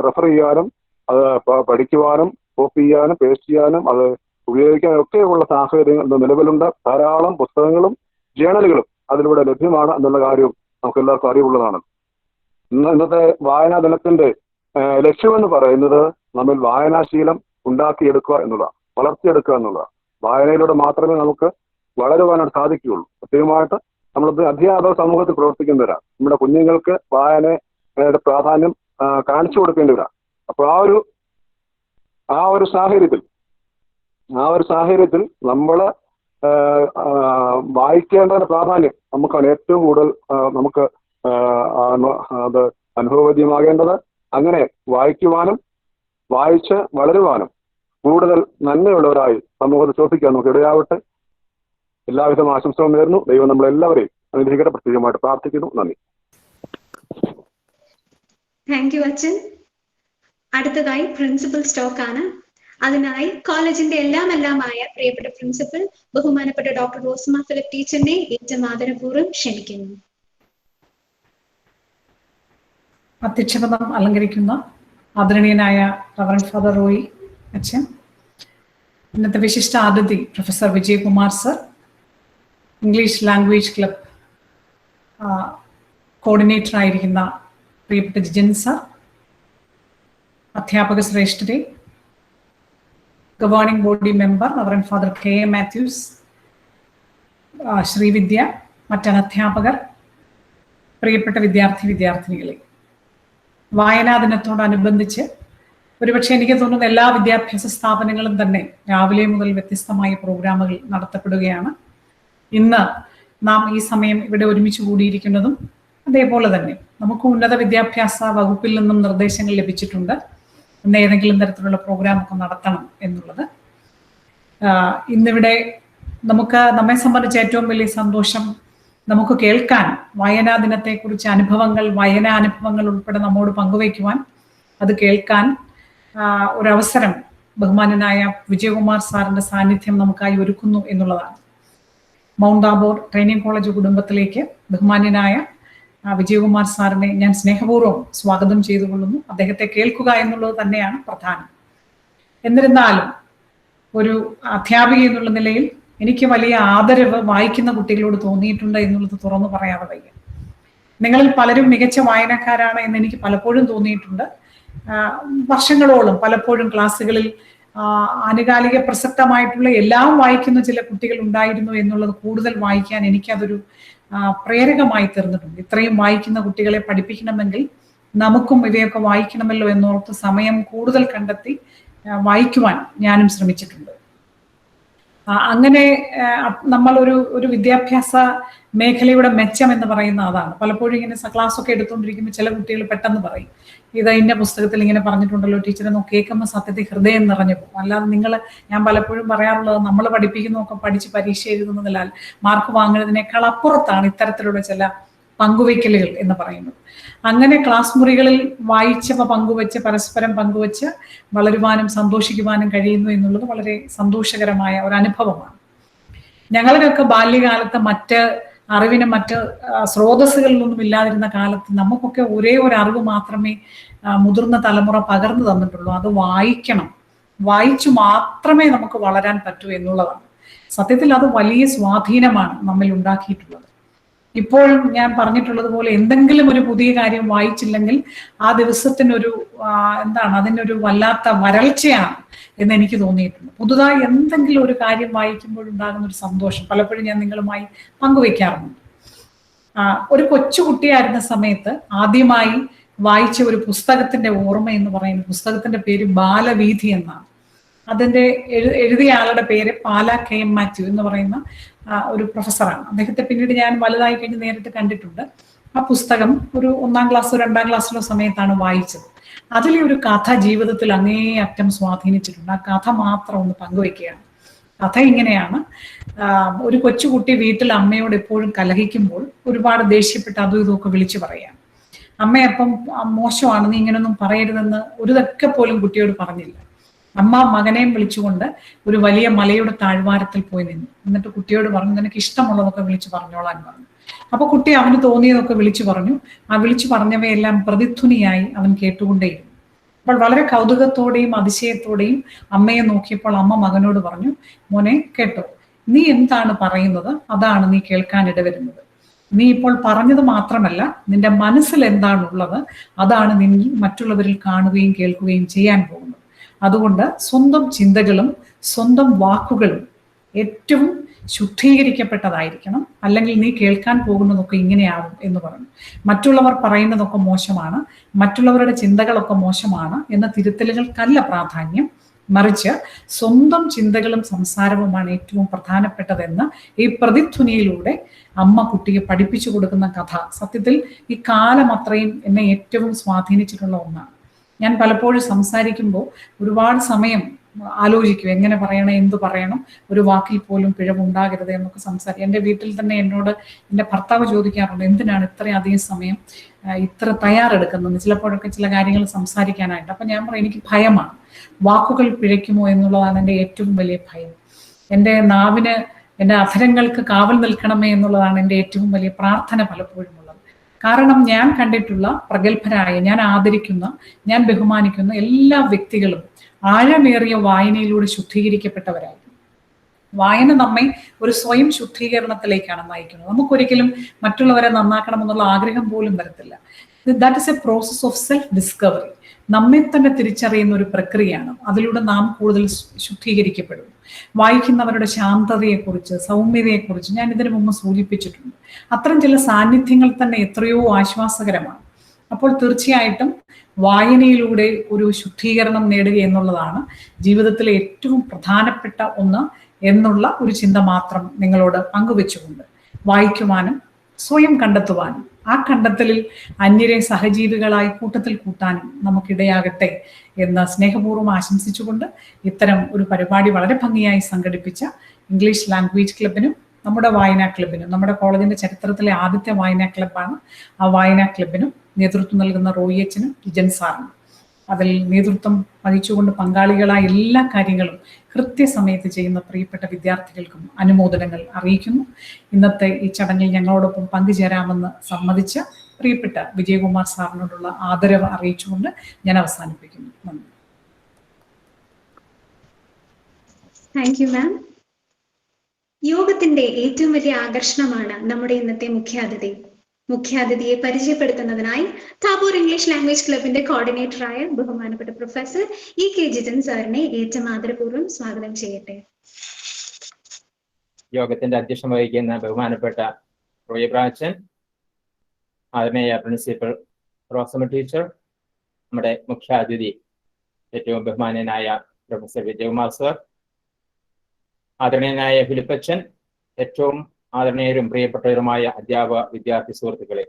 റെഫർ ചെയ്യാനും അത് പഠിക്കുവാനും കോപ്പി ചെയ്യാനും പേസ്റ്റ് ചെയ്യാനും അത് ഉപയോഗിക്കാനും ഒക്കെയുള്ള സാഹചര്യങ്ങൾ ഇന്ന് നിലവിലുണ്ട്. ധാരാളം പുസ്തകങ്ങളും ജേണലുകളും അതിലൂടെ ലഭ്യമാണ് എന്നുള്ള കാര്യവും നമുക്ക് എല്ലാവർക്കും അറിവുള്ളതാണ്. ഇന്നത്തെ വായനാ ദിനത്തിന്റെ ലക്ഷ്യമെന്ന് പറയുന്നത് നമ്മൾ വായനാശീലം ഉണ്ടാക്കിയെടുക്കുക എന്നുള്ളതാണ്, വളർത്തിയെടുക്കുക എന്നുള്ളതാണ്. വായനയിലൂടെ മാത്രമേ നമുക്ക് വളരുവാനായിട്ട് സാധിക്കുകയുള്ളൂ. പ്രത്യേകമായിട്ട് നമ്മളത് അധ്യാപക സമൂഹത്തിൽ പ്രവർത്തിക്കുന്നവരാണ്. നമ്മുടെ കുഞ്ഞുങ്ങൾക്ക് വായനയുടെ പ്രാധാന്യം കാണിച്ചു കൊടുക്കേണ്ടവരാണ്. അപ്പൊ ആ ഒരു സാഹചര്യത്തിൽ നമ്മൾ വായിക്കേണ്ടതിന്റെ പ്രാധാന്യം നമുക്കാണ് ഏറ്റവും കൂടുതൽ നമുക്ക് അത് അനുഭവവേദ്യമാകേണ്ടത്. അങ്ങനെ വായിക്കുവാനും വായിച്ച് വളരുവാനും കൂടുതൽ നന്മയുള്ളവരായി സമൂഹത്തിൽ ശ്വസിക്കാൻ നമുക്ക് ഇടയാവട്ടെ. എല്ലാവിധ ആശംസകളും നേരുന്നു. ദൈവം നമ്മളെല്ലാവരെയും അനുഗ്രഹിക്കട്ടെ. പ്രത്യേകമായിട്ട് പ്രാർത്ഥിക്കുന്നു. നന്ദി. താങ്ക് യു അച്ഛൻ. അടുത്തതായി പ്രിൻസിപ്പൽ സ്റ്റോക്ക് ആണ്. അതിനായി കോളേജിന്റെ എല്ലാമായ പ്രിയപ്പെട്ട പ്രിൻസിപ്പൽ ബഹുമാനപ്പെട്ട ഡോക്ടർ റോസ്മ ഫിലിപ്പ് ടീച്ചറിനെ ഏറ്റവും ആദരപൂർവ്വം ക്ഷണിക്കുന്നു. അധ്യക്ഷപദം അലങ്കരിക്കുന്ന ആദരണീയനായ റവറൻഡ് ഫാദർ റോയി അച്ഛൻ, ഇന്നത്തെ വിശിഷ്ട അതിഥി professor Vijayakumar sir, English language club coordinator ആയിരിക്കുന്ന പ്രിയപ്പെട്ട ജിജൻ സർ, അധ്യാപക ശ്രേഷ്ഠരെ, governing body member reverend father K A Mathews, Sreevidya, മറ്റനധ്യാപകർ, പ്രിയപ്പെട്ട വിദ്യാർത്ഥിനികളെ, വായനാ ദിനത്തോടനുബന്ധിച്ച് ഒരുപക്ഷെ എനിക്ക് തോന്നുന്നു എല്ലാ വിദ്യാഭ്യാസ സ്ഥാപനങ്ങളും തന്നെ രാവിലെ മുതൽ വ്യത്യസ്തമായ പ്രോഗ്രാമുകൾ നടത്തപ്പെടുകയാണ്. ഇന്ന് നാം ഈ സമയം ഇവിടെ ഒരുമിച്ച് കൂടിയിരിക്കുന്നതും അതേപോലെ തന്നെ നമുക്ക് ഉന്നത വിദ്യാഭ്യാസ വകുപ്പിൽ നിന്നും നിർദ്ദേശങ്ങൾ ലഭിച്ചിട്ടുണ്ട്, ഇന്ന് ഏതെങ്കിലും തരത്തിലുള്ള പ്രോഗ്രാമൊക്കെ നടത്തണം എന്നുള്ളത്. ഇന്നിവിടെ നമ്മെ സംബന്ധിച്ച് ഏറ്റവും വലിയ സന്തോഷം നമുക്ക് കേൾക്കാൻ വായനാ ദിനത്തെക്കുറിച്ച് അനുഭവങ്ങൾ, വായനാനുഭവങ്ങൾ ഉൾപ്പെടെ നമ്മോട് പങ്കുവയ്ക്കുവാൻ, അത് കേൾക്കാൻ ഒരവസരം ബഹുമാനനായ വിജയകുമാർ സാറിന്റെ സാന്നിധ്യം നമുക്കായി ഒരുക്കുന്നു എന്നുള്ളതാണ്. മൗണ്ട് ആബോർ ട്രെയിനിങ് കോളേജ് കുടുംബത്തിലേക്ക് ബഹുമാന്യനായ വിജയകുമാർ സാറിനെ ഞാൻ സ്നേഹപൂർവ്വം സ്വാഗതം ചെയ്തുകൊള്ളുന്നു. അദ്ദേഹത്തെ കേൾക്കുക എന്നുള്ളത് തന്നെയാണ് പ്രധാനം. എന്നിരുന്നാലും ഒരു അധ്യാപിക എന്നുള്ള നിലയിൽ എനിക്ക് വലിയ ആദരവ് വായിക്കുന്ന കുട്ടികളോട് തോന്നിയിട്ടുണ്ട് എന്നുള്ളത് തുറന്നു പറയാതെ വയ്യ. നിങ്ങളിൽ പലരും മികച്ച വായനക്കാരാണ് എന്ന് എനിക്ക് പലപ്പോഴും തോന്നിയിട്ടുണ്ട്. വർഷങ്ങളോളം പലപ്പോഴും ക്ലാസ്സുകളിൽ ആനുകാലിക പ്രസക്തമായിട്ടുള്ള എല്ലാം വായിക്കുന്ന ചില കുട്ടികൾ ഉണ്ടായിരുന്നു എന്നുള്ളത് കൂടുതൽ വായിക്കാൻ എനിക്കതൊരു പ്രേരകമായി തീർന്നിട്ടുണ്ട്. ഇത്രയും വായിക്കുന്ന കുട്ടികളെ പഠിപ്പിക്കണമെങ്കിൽ നമുക്കും ഇവയൊക്കെ വായിക്കണമല്ലോ എന്നോർത്ത് സമയം കൂടുതൽ കണ്ടെത്തി വായിക്കുവാൻ ഞാനും ശ്രമിച്ചിട്ടുണ്ട്. അങ്ങനെ നമ്മൾ ഒരു വിദ്യാഭ്യാസ മേഖലയുടെ മെച്ചം എന്ന് പറയുന്ന അതാണ്. പലപ്പോഴും ഇങ്ങനെ ക്ലാസ് ഒക്കെ എടുത്തുകൊണ്ടിരിക്കുമ്പോൾ ചില കുട്ടികൾ പെട്ടെന്ന് പറയും, ഇത് ഇന്ന പുസ്തകത്തിൽ ഇങ്ങനെ പറഞ്ഞിട്ടുണ്ടല്ലോ ടീച്ചറെ, കേൾക്കുമ്പോൾ സത്യത്തിൽ ഹൃദയം നിറഞ്ഞു പോകും. അല്ലാതെ ഞാൻ പലപ്പോഴും പറയാറുള്ളത്, നമ്മൾ പഠിപ്പിക്കുന്നതൊക്കെ പഠിച്ച് പരീക്ഷ എഴുതുന്നതിനാൽ മാർക്ക് വാങ്ങുന്നതിനേക്കാൾ അപ്പുറത്താണ് ഇത്തരത്തിലുള്ള ചില പങ്കുവയ്ക്കലുകൾ എന്ന് പറയുന്നത്. അങ്ങനെ ക്ലാസ് മുറികളിൽ വായിച്ചവ പങ്കുവെച്ച് പരസ്പരം പങ്കുവെച്ച് വളരുവാനും സന്തോഷിക്കുവാനും കഴിയുന്നു എന്നുള്ളത് വളരെ സന്തോഷകരമായ ഒരു അനുഭവമാണ്. ഞങ്ങളുടെയൊക്കെ ബാല്യകാലത്ത് മറ്റ് അറിവിന് മറ്റ് സ്രോതസ്സുകളിലൊന്നും ഇല്ലാതിരുന്ന കാലത്ത് നമുക്കൊക്കെ ഒരേ ഒരു അറിവ് മാത്രമേ മുതിർന്ന തലമുറ പകർന്നു തന്നിട്ടുള്ളൂ. അത് വായിക്കണം, വായിച്ചു മാത്രമേ നമുക്ക് വളരാൻ പറ്റൂ എന്നുള്ളതാണ്. സത്യത്തിൽ അത് വലിയ സ്വാധീനമാണ് നമ്മിൽ ഉണ്ടാക്കിയിട്ടുള്ളത്. ഇപ്പോഴും ഞാൻ പറഞ്ഞിട്ടുള്ളത് പോലെ എന്തെങ്കിലും ഒരു പുതിയ കാര്യം വായിച്ചില്ലെങ്കിൽ ആ ദിവസത്തിനൊരു അതിനൊരു വല്ലാത്ത വരൾച്ചയാണ് എന്ന് എനിക്ക് തോന്നിയിട്ടുണ്ട്. പുതുതായി എന്തെങ്കിലും ഒരു കാര്യം വായിക്കുമ്പോഴുണ്ടാകുന്ന ഒരു സന്തോഷം പലപ്പോഴും ഞാൻ നിങ്ങളുമായി പങ്കുവെക്കാറുണ്ട്. ഒരു കൊച്ചുകുട്ടിയായിരുന്ന സമയത്ത് ആദ്യമായി വായിച്ച ഒരു പുസ്തകത്തിന്റെ ഓർമ്മ എന്ന് പറയുന്ന പുസ്തകത്തിന്റെ പേര് ബാലവീഥി എന്നാണ്. അതിന്റെ എഴുതിയ ആളുടെ പേര് പാല KM മാത്യു എന്ന് പറയുന്ന ഒരു പ്രൊഫസറാണ്. അദ്ദേഹത്തെ പിന്നീട് ഞാൻ വലുതായി കഴിഞ്ഞ് നേരിട്ട് കണ്ടിട്ടുണ്ട്. ആ പുസ്തകം ഒരു 1ാം ക്ലാസ്സിലോ 2ാം ക്ലാസ്സിലോ സമയത്താണ് വായിച്ചത്. അതിലെ ഒരു കഥ ജീവിതത്തിൽ അങ്ങേയറ്റം സ്വാധീനിച്ചിട്ടുണ്ട്. ആ കഥ മാത്രം ഒന്ന് പങ്കുവെക്കുകയാണ്. കഥ ഇങ്ങനെയാണ്. ഒരു കൊച്ചുകുട്ടി വീട്ടിൽ അമ്മയോട് എപ്പോഴും കലഹിക്കുമ്പോൾ ഒരുപാട് ദേഷ്യപ്പെട്ട് അതും ഇതുമൊക്കെ വിളിച്ചു പറയാം. അമ്മയപ്പം മോശമാണ്, നീ ഇങ്ങനൊന്നും പറയരുതെന്ന് ഒരു തക്കെ പോലും കുട്ടിയോട് പറഞ്ഞില്ല. അമ്മ മകനെയും വിളിച്ചുകൊണ്ട് ഒരു വലിയ മലയുടെ താഴ്വാരത്തിൽ പോയി നിന്നു. എന്നിട്ട് കുട്ടിയോട് പറഞ്ഞു, നിനക്ക് ഇഷ്ടമുള്ളതൊക്കെ വിളിച്ചു പറഞ്ഞോളാൻ പറഞ്ഞു. അപ്പൊ കുട്ടി അവന് തോന്നിയതൊക്കെ വിളിച്ചു പറഞ്ഞു. ആ വിളിച്ചു പറഞ്ഞവയെല്ലാം പ്രതിധ്വനിയായി അവൻ കേട്ടുകൊണ്ടേയിരുന്നു. അപ്പോൾ വളരെ കൗതുകത്തോടെയും അതിശയത്തോടെയും അമ്മയെ നോക്കിയപ്പോൾ അമ്മ മകനോട് പറഞ്ഞു, മോനെ കേട്ടോ, നീ എന്താണ് പറയുന്നത് അതാണ് നീ കേൾക്കാൻ ഇടവരുന്നത്. നീ ഇപ്പോൾ പറഞ്ഞത് മാത്രമല്ല, നിന്റെ മനസ്സിൽ എന്താണുള്ളത് അതാണ് നീ മറ്റുള്ളവരിൽ കാണുകയും കേൾക്കുകയും ചെയ്യാൻ പോകുന്നത്. അതുകൊണ്ട് സ്വന്തം ചിന്തകളും സ്വന്തം വാക്കുകളും ഏറ്റവും ശുദ്ധീകരിക്കപ്പെട്ടതായിരിക്കണം, അല്ലെങ്കിൽ നീ കേൾക്കാൻ പോകുന്നതൊക്കെ ഇങ്ങനെയാവും എന്ന് പറഞ്ഞു. മറ്റുള്ളവർ പറയുന്നതൊക്കെ മോശമാണ്, മറ്റുള്ളവരുടെ ചിന്തകളൊക്കെ മോശമാണ് എന്ന തിരുത്തലുകൾക്കല്ല പ്രാധാന്യം, മറിച്ച് സ്വന്തം ചിന്തകളും സംസാരവുമാണ് ഏറ്റവും പ്രധാനപ്പെട്ടതെന്ന് ഈ പ്രതിധ്വനിയിലൂടെ അമ്മ കുട്ടിയെ പഠിപ്പിച്ചു കൊടുക്കുന്ന കഥ സത്യത്തിൽ ഈ കാലം അത്രയും എന്നെ ഏറ്റവും സ്വാധീനിച്ചിട്ടുള്ള ഒന്നാണ്. ഞാൻ പലപ്പോഴും സംസാരിക്കുമ്പോൾ ഒരുപാട് സമയം ആലോചിക്കും, എങ്ങനെ പറയണം, എന്തു പറയണം, ഒരു വാക്കിൽ പോലും പിഴവുണ്ടാകരുത് എന്നൊക്കെ സംസാരിക്കും. എൻ്റെ വീട്ടിൽ തന്നെ എന്നോട് എൻ്റെ ഭർത്താവ് ചോദിക്കാറുണ്ട്, എന്തിനാണ് ഇത്രയധികം സമയം ഇത്ര തയ്യാറെടുക്കുന്നത് ചിലപ്പോഴൊക്കെ ചില കാര്യങ്ങൾ സംസാരിക്കാനായിട്ട്. അപ്പം ഞാൻ പറയും, എനിക്ക് ഭയമാണ്, വാക്കുകൾ പിഴയ്ക്കുമോ എന്നുള്ളതാണ് എൻ്റെ ഏറ്റവും വലിയ ഭയം. എൻ്റെ നാവിന്, എൻ്റെ അധരങ്ങൾക്ക് കാവൽ നിൽക്കണമേ എന്നുള്ളതാണ് എൻ്റെ ഏറ്റവും വലിയ പ്രാർത്ഥന പലപ്പോഴും ഉള്ളത്. കാരണം ഞാൻ കണ്ടിട്ടുള്ള പ്രഗത്ഭരായ, ഞാൻ ആദരിക്കുന്ന, ഞാൻ ബഹുമാനിക്കുന്ന എല്ലാ വ്യക്തികളും ആഴമേറിയ വായനയിലൂടെ ശുദ്ധീകരിക്കപ്പെട്ടവരായിരുന്നു. വായന നമ്മെ ഒരു സ്വയം ശുദ്ധീകരണത്തിലേക്കാണ് നയിക്കുന്നത്. നമുക്കൊരിക്കലും മറ്റുള്ളവരെ നന്നാക്കണമെന്നുള്ള ആഗ്രഹം പോലും വരത്തില്ല. That is A process of self discovery. നമ്മെ തന്നെ തിരിച്ചറിയുന്ന ഒരു പ്രക്രിയയാണ്. അതിലൂടെ നാം കൂടുതൽ ശുദ്ധീകരിക്കപ്പെടും. വായിക്കുന്നവരുടെ ശാന്തതയെക്കുറിച്ച്, സൗമ്യതയെക്കുറിച്ച് ഞാൻ ഇതിനു മുമ്പ് സൂചിപ്പിച്ചിട്ടുണ്ട്. അത്തരം ചില സാന്നിധ്യങ്ങൾ തന്നെ എത്രയോ ആശ്വാസകരമാണ്. അപ്പോൾ തീർച്ചയായിട്ടും വായനയിലൂടെ ഒരു ശുദ്ധീകരണം നേടുക എന്നുള്ളതാണ് ജീവിതത്തിലെ ഏറ്റവും പ്രധാനപ്പെട്ട ഒന്ന് എന്നുള്ള ഒരു ചിന്ത മാത്രം നിങ്ങളോട് പങ്കുവെച്ചുകൊണ്ട് വായിക്കുവാനും സ്വയം കണ്ടെത്തുവാനും ആ കണ്ടെത്തലിൽ അന്യരെ സഹജീവികളായി കൂട്ടത്തിൽ കൂട്ടാനും നമുക്കിടയാകട്ടെ എന്ന് സ്നേഹപൂർവ്വം ആശംസിച്ചുകൊണ്ട് ഇത്തരം ഒരു പരിപാടി വളരെ ഭംഗിയായി സംഘടിപ്പിച്ച ഇംഗ്ലീഷ് ലാംഗ്വേജ് ക്ലബിനും നമ്മുടെ വായനാ ക്ലബിനും, നമ്മുടെ കോളേജിന്റെ ചരിത്രത്തിലെ ആദ്യത്തെ വായനാ ക്ലബ്ബാണ്. ആ വായനാ ക്ലബിനും നേതൃത്വം നൽകുന്ന റോയി അച്ഛനും ലിജൻ സാറിനും, അതിൽ നേതൃത്വം വഹിച്ചുകൊണ്ട് പങ്കാളികളായ എല്ലാ കാര്യങ്ങളും കൃത്യസമയത്ത് ചെയ്യുന്ന പ്രിയപ്പെട്ട വിദ്യാർത്ഥികൾക്കും അനുമോദനങ്ങൾ അറിയിക്കുന്നു. ഇന്നത്തെ ഈ ചടങ്ങിൽ ഞങ്ങളോടൊപ്പം പങ്കുചേരാമെന്ന് സമ്മതിച്ച പ്രിയപ്പെട്ട വിജയകുമാർ സാറിനോടുള്ള ആദരവ് അറിയിച്ചുകൊണ്ട് ഞാൻ അവസാനിപ്പിക്കുന്നു. നന്ദി. Thank you ma'am. യോഗത്തിന്റെ ഏറ്റവും വലിയ ആകർഷണമാണ് നമ്മുടെ ഇന്നത്തെ മുഖ്യാതിഥിയെ പരിചയപ്പെടുത്തുന്നതിനായി താബോർ ഇംഗ്ലീഷ് ലാംഗ്വേജ് ക്ലബിന്റെ കോർഡിനേറ്ററായ ബഹുമാനപ്പെട്ട പ്രൊഫസർ EK ജിതൻ സാറിനെ ഏറ്റവും ആദരപൂർവ്വം സ്വാഗതം ചെയ്യട്ടെ. യോഗത്തിന്റെ അധ്യക്ഷം വഹിക്കുന്ന ബഹുമാനപ്പെട്ട റോയി ബ്രാച്ചൻ, ആദരണീയ പ്രിൻസിപ്പൽ റോസമ്മ ടീച്ചർ, നമ്മുടെ മുഖ്യാതിഥി ഏറ്റവും ബഹുമാനനായ പ്രൊഫസർ വിജയകുമാർ സർ, ആദരണീയനായ ഫിലിപ്പച്ചൻ, ഏറ്റവും ആദരണീയരും പ്രിയപ്പെട്ടവരുമായ അധ്യാപക വിദ്യാർത്ഥി സുഹൃത്തുക്കളെ,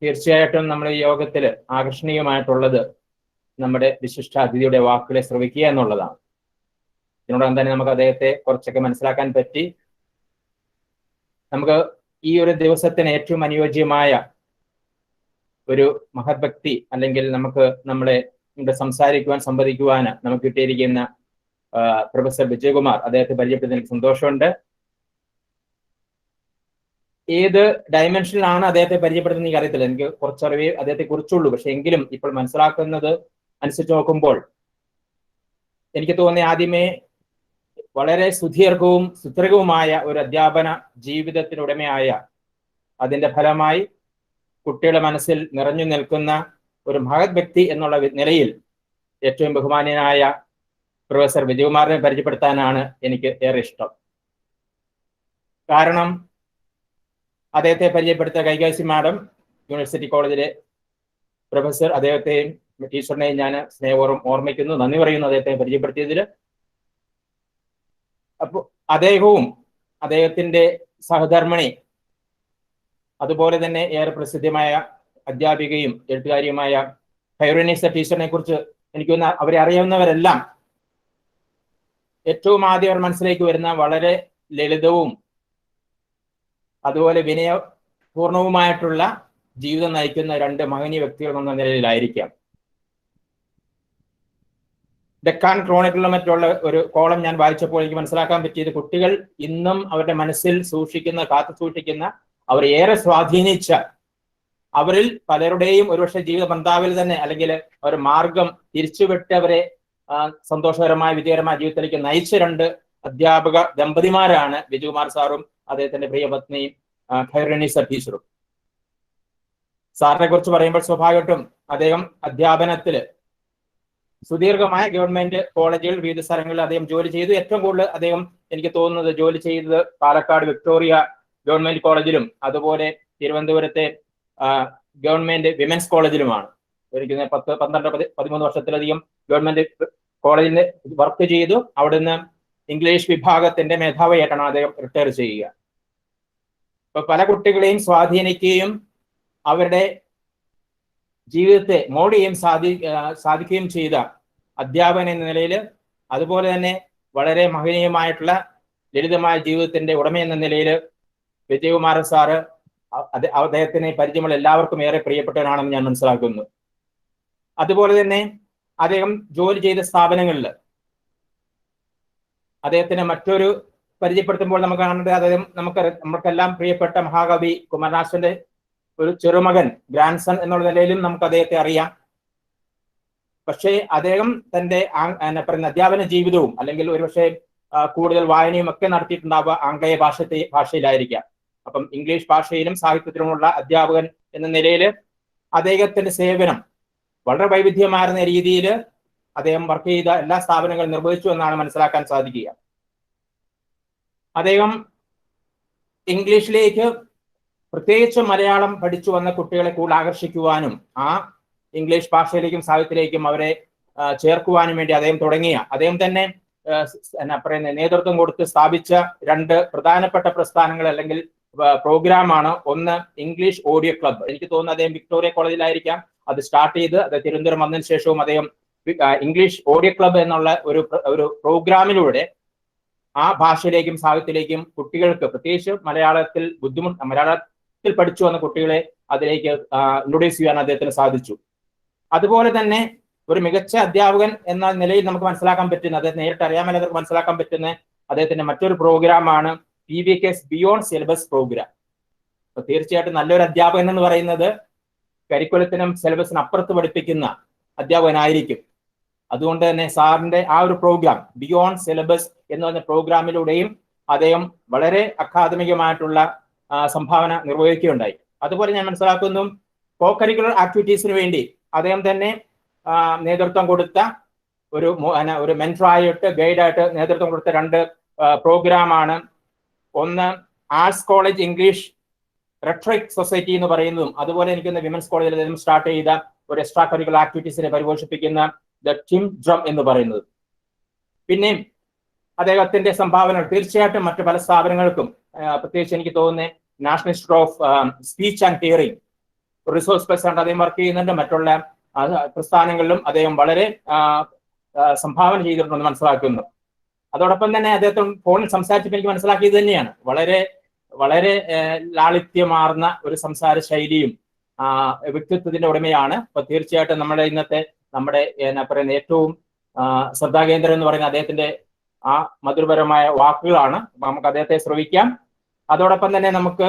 തീർച്ചയായിട്ടും നമ്മൾ ഈ യോഗത്തിൽ ആകർഷണീയമായിട്ടുള്ളത് നമ്മുടെ വിശിഷ്ടാതിഥിയുടെ വാക്കുകളെ ശ്രവിക്കുക എന്നുള്ളതാണ്. ഇതിനോടകം തന്നെ നമുക്ക് അദ്ദേഹത്തെ കുറച്ചൊക്കെ മനസ്സിലാക്കാൻ പറ്റി. നമുക്ക് ഈ ഒരു ദിവസത്തിന് ഏറ്റവും അനുയോജ്യമായ ഒരു മഹത്ഭക്തി അല്ലെങ്കിൽ നമ്മളെ സംസാരിക്കുവാൻ സംവദിക്കുവാൻ നമുക്ക് കിട്ടിയിരിക്കുന്ന പ്രൊഫസർ വിജയകുമാർ, അദ്ദേഹത്തെ പരിചയപ്പെടുന്നതിൽ എനിക്ക് സന്തോഷമുണ്ട്. ഏത് ഡയമെൻഷനിലാണ് അദ്ദേഹത്തെ പരിചയപ്പെടുന്നത് എനിക്ക് അറിയത്തില്ല. എനിക്ക് കുറച്ചറിവേ അദ്ദേഹത്തെ കുറിച്ചുള്ളൂ. പക്ഷെ എങ്കിലും ഇപ്പോൾ മനസ്സിലാക്കുന്നത് അനുസരിച്ച് നോക്കുമ്പോൾ എനിക്ക് തോന്നിയ ആദ്യമേ വളരെ സുദീർഘവും സുദീർഘവുമായ ഒരു അധ്യാപന ജീവിതത്തിനുടമയായ, അതിന്റെ ഫലമായി കുട്ടികളുടെ മനസ്സിൽ നിറഞ്ഞു നിൽക്കുന്ന ഒരു മഹത് വ്യക്തി എന്നുള്ള നിലയിൽ ഏറ്റവും ബഹുമാന്യനായ പ്രൊഫസർ വിജയകുമാറിനെ പരിചയപ്പെടുത്താനാണ് എനിക്ക് ഏറെ ഇഷ്ടം. കാരണം അദ്ദേഹത്തെ പരിചയപ്പെടുത്ത കൈകാശി മാഡം, യൂണിവേഴ്സിറ്റി കോളേജിലെ പ്രൊഫസർ, അദ്ദേഹത്തെയും ടീച്ചറിനെയും ഞാൻ സ്നേഹപൂർവ്വം ഓർമ്മിക്കുന്നു, നന്ദി പറയുന്നു അദ്ദേഹത്തെ പരിചയപ്പെടുത്തിയതിൽ. അപ്പോൾ അദ്ദേഹവും അദ്ദേഹത്തിന്റെ സഹധർമ്മിണി, അതുപോലെ തന്നെ ഏറെ പ്രസിദ്ധമായ അധ്യാപികയും എഴുത്തുകാരിയുമായ ഖൈറുന്നീസ ടീച്ചറിനെ കുറിച്ച് എനിക്കൊന്ന് അവരെ അറിയാവുന്നവരെല്ലാം ഏറ്റവും ആദ്യം അവർ മനസ്സിലേക്ക് വരുന്ന വളരെ ലളിതവും അതുപോലെ വിനയപൂർണവുമായിട്ടുള്ള ജീവിതം നയിക്കുന്ന രണ്ട് മഹനീയ വ്യക്തികൾ എന്ന നിലയിലായിരിക്കാം. ഡെക്കാൻ ക്രോണിക്കിളിലും മറ്റുള്ള ഒരു കോളം ഞാൻ വായിച്ചപ്പോൾ എനിക്ക് മനസ്സിലാക്കാൻ പറ്റിയത്, കുട്ടികൾ ഇന്നും അവരുടെ മനസ്സിൽ കാത്തു സൂക്ഷിക്കുന്ന, അവർ ഏറെ സ്വാധീനിച്ച, അവരിൽ പലരുടെയും ഒരുപക്ഷെ ജീവിത ബന്ധാവിൽ തന്നെ അല്ലെങ്കിൽ ഒരു മാർഗം തിരിച്ചുവിട്ടവരെ സന്തോഷകരമായ വിജയകരമായ ജീവിതത്തിലേക്ക് നയിച്ച രണ്ട് അധ്യാപക ദമ്പതിമാരാണ് വിജയകുമാർ സാറും അദ്ദേഹത്തിന്റെ പ്രിയപത്നിയും ഖൈറുന്നീസ ടീച്ചറും. സാറിനെ കുറിച്ച് പറയുമ്പോൾ സ്വാഭാവികമായിട്ടും അദ്ദേഹം അധ്യാപനത്തിൽ സുദീർഘമായ ഗവൺമെന്റ് കോളേജുകൾ വിവിധ സ്ഥലങ്ങളിൽ അദ്ദേഹം ജോലി ചെയ്തു. ഏറ്റവും കൂടുതൽ അദ്ദേഹം എനിക്ക് തോന്നുന്നത് ജോലി ചെയ്തത് പാലക്കാട് വിക്ടോറിയ ഗവൺമെന്റ് കോളേജിലും അതുപോലെ തിരുവനന്തപുരത്തെ ഗവൺമെന്റ് വിമൻസ് കോളേജിലുമാണ്. ഒരിക്കലും 10-12-13 വർഷത്തിലധികം ഗവൺമെന്റ് കോളേജിൽ വർക്ക് ചെയ്തു. അവിടുന്ന് ഇംഗ്ലീഷ് വിഭാഗത്തിന്റെ മേധാവിയായിട്ടാണ് അദ്ദേഹം റിട്ടയർ ചെയ്യുക. അപ്പൊ പല കുട്ടികളെയും സ്വാധീനിക്കുകയും അവരുടെ ജീവിതത്തെ മോൾഡ് ചെയ്യാൻ സാധിക്കുകയും ചെയ്ത അധ്യാപകൻ എന്ന നിലയിൽ, അതുപോലെ തന്നെ വളരെ മഹനീയമായിട്ടുള്ള ലളിതമായ ജീവിതത്തിന്റെ ഉടമ എന്ന നിലയിൽ വിജയകുമാർ സാറ്, അദ്ദേഹത്തിന് പരിചയമുള്ള എല്ലാവർക്കും ഏറെ പ്രിയപ്പെട്ടവനാണെന്ന് ഞാൻ മനസ്സിലാക്കുന്നു. അതുപോലെ തന്നെ അദ്ദേഹം ജോലി ചെയ്ത സ്ഥാപനങ്ങളിൽ അദ്ദേഹത്തിന് മറ്റൊരു പരിചയപ്പെടുത്തുമ്പോൾ നമുക്ക് കാണുന്നത്, അദ്ദേഹം നമുക്കെല്ലാം പ്രിയപ്പെട്ട മഹാകവി കുമാരനാശന്റെ ഒരു ചെറുമകൻ, ഗ്രാൻഡ് സൺ എന്നുള്ള നിലയിലും നമുക്ക് അദ്ദേഹത്തെ അറിയാം. പക്ഷേ അദ്ദേഹം തന്റെ പറയുന്ന അധ്യാപന ജീവിതവും അല്ലെങ്കിൽ ഒരുപക്ഷെ കൂടുതൽ വായനയും ഒക്കെ നടത്തിയിട്ടുണ്ടാവുക ആംഗ്ലേയ ഭാഷയിലായിരിക്കാം. അപ്പം ഇംഗ്ലീഷ് ഭാഷയിലും സാഹിത്യത്തിലുമുള്ള അധ്യാപകൻ എന്ന നിലയിൽ അദ്ദേഹത്തിന്റെ സേവനം വളരെ വൈവിധ്യമാർന്ന രീതിയിൽ അദ്ദേഹം വർക്ക് ചെയ്ത എല്ലാ സ്ഥാപനങ്ങളും നിർവഹിച്ചു എന്നാണ് മനസ്സിലാക്കാൻ സാധിക്കുക. അദ്ദേഹം ഇംഗ്ലീഷിലേക്ക് പ്രത്യേകിച്ച് മലയാളം പഠിച്ചു വന്ന കുട്ടികളെ കൂടുതൽ ആകർഷിക്കുവാനും ആ ഇംഗ്ലീഷ് ഭാഷയിലേക്കും സാഹിത്യത്തിലേക്കും അവരെ ചേർക്കുവാനും വേണ്ടി അദ്ദേഹം തന്നെ നേതൃത്വം കൊടുത്ത് സ്ഥാപിച്ച രണ്ട് പ്രധാനപ്പെട്ട പ്രസ്ഥാനങ്ങൾ അല്ലെങ്കിൽ പ്രോഗ്രാമാണ്. ഒന്ന് ഇംഗ്ലീഷ് ഓഡിയോ ക്ലബ്ബ്. എനിക്ക് തോന്നുന്നു അദ്ദേഹം വിക്ടോറിയ കോളേജിലായിരിക്കാം അത് സ്റ്റാർട്ട് ചെയ്ത്. അത് തിരുവനന്തപുരം വന്നതിന് ശേഷവും അദ്ദേഹം ഇംഗ്ലീഷ് ഓഡിയോ ക്ലബ്ബ് എന്നുള്ള ഒരു പ്രോഗ്രാമിലൂടെ ആ ഭാഷയിലേക്കും സാഹിത്യത്തിലേക്കും കുട്ടികൾക്ക്, പ്രത്യേകിച്ച് മലയാളത്തിൽ പഠിച്ചു വന്ന കുട്ടികളെ അതിലേക്ക് ഇൻട്രൊഡ്യൂസ് ചെയ്യാൻ അദ്ദേഹത്തിന് സാധിച്ചു. അതുപോലെ തന്നെ ഒരു മികച്ച അധ്യാപകൻ എന്ന നിലയിൽ നമുക്ക് മനസ്സിലാക്കാൻ പറ്റുന്ന, അദ്ദേഹം നേരിട്ട് അറിയാമല്ലാത്തവർക്ക് മനസ്സിലാക്കാൻ പറ്റുന്ന അദ്ദേഹത്തിന്റെ മറ്റൊരു പ്രോഗ്രാമാണ് PVK's ബിയോണ്ട് സിലബസ് പ്രോഗ്രാം. അപ്പൊ തീർച്ചയായിട്ടും നല്ലൊരു അധ്യാപകൻ എന്ന് പറയുന്നത് കരിക്കുലത്തിനും സിലബസിനും അപ്പുറത്ത് പഠിപ്പിക്കുന്ന അധ്യാപകനായിരിക്കും. അതുകൊണ്ട് തന്നെ സാറിന്റെ ആ ഒരു പ്രോഗ്രാം ബിയോണ്ട് സിലബസ് എന്ന് പറഞ്ഞ പ്രോഗ്രാമിലൂടെയും അദ്ദേഹം വളരെ അക്കാദമികമായിട്ടുള്ള സംഭാവന നിർവഹിക്കുകയുണ്ടായി. അതുപോലെ ഞാൻ മനസ്സിലാക്കുന്നു കോ കരിക്കുലർ ആക്ടിവിറ്റീസിന് വേണ്ടി അദ്ദേഹം തന്നെ നേതൃത്വം കൊടുത്ത ഒരു മെന്ററായിട്ട് ഗൈഡായിട്ട് നേതൃത്വം കൊടുത്ത 2 പ്രോഗ്രാമാണ്. ഒന്ന് arts college English rhetoric society എന്ന് പറയുന്നതും, അതുപോലെ എനിക്കൊന്ന് വിമൻസ് കോളേജിൽ അദ്ദേഹം സ്റ്റാർട്ട് ചെയ്ത ഒരു എക്സ്ട്രാ കരിക്കുലർ ആക്ടിവിറ്റീസിനെ പരിപോഷിപ്പിക്കുന്ന ദ ടിം ഡ്രം എന്ന് പറയുന്നത്. പിന്നെയും അദ്ദേഹത്തിന്റെ സംഭാവനകൾ തീർച്ചയായിട്ടും മറ്റു പല സ്ഥാപനങ്ങൾക്കും, പ്രത്യേകിച്ച് എനിക്ക് തോന്നുന്നത് national institute of speech and hearing resource person അദ്ദേഹം വർക്ക് ചെയ്യുന്നുണ്ട്. മറ്റുള്ള പ്രസ്ഥാനങ്ങളിലും അദ്ദേഹം വളരെ സംഭാവന ചെയ്തിട്ടുണ്ടെന്ന് മനസ്സിലാക്കുന്നു. അതോടൊപ്പം തന്നെ അദ്ദേഹത്തോട് ഫോണിൽ സംസാരിച്ചപ്പോൾ എനിക്ക് മനസ്സിലാക്കിയത് തന്നെയാണ് വളരെ വളരെ ലാളിത്യമാർന്ന ഒരു സംസാര ശൈലിയും വ്യക്തിത്വത്തിന്റെ ഉടമയാണ്. അപ്പൊ തീർച്ചയായിട്ടും നമ്മുടെ എന്നാ പറയുന്ന ഏറ്റവും ശ്രദ്ധാകേന്ദ്രം എന്ന് പറയുന്ന അദ്ദേഹത്തിന്റെ ആ മധുരപരമായ വാക്കുകളാണ്. നമുക്ക് അദ്ദേഹത്തെ ശ്രവിക്കാം. അതോടൊപ്പം തന്നെ നമുക്ക്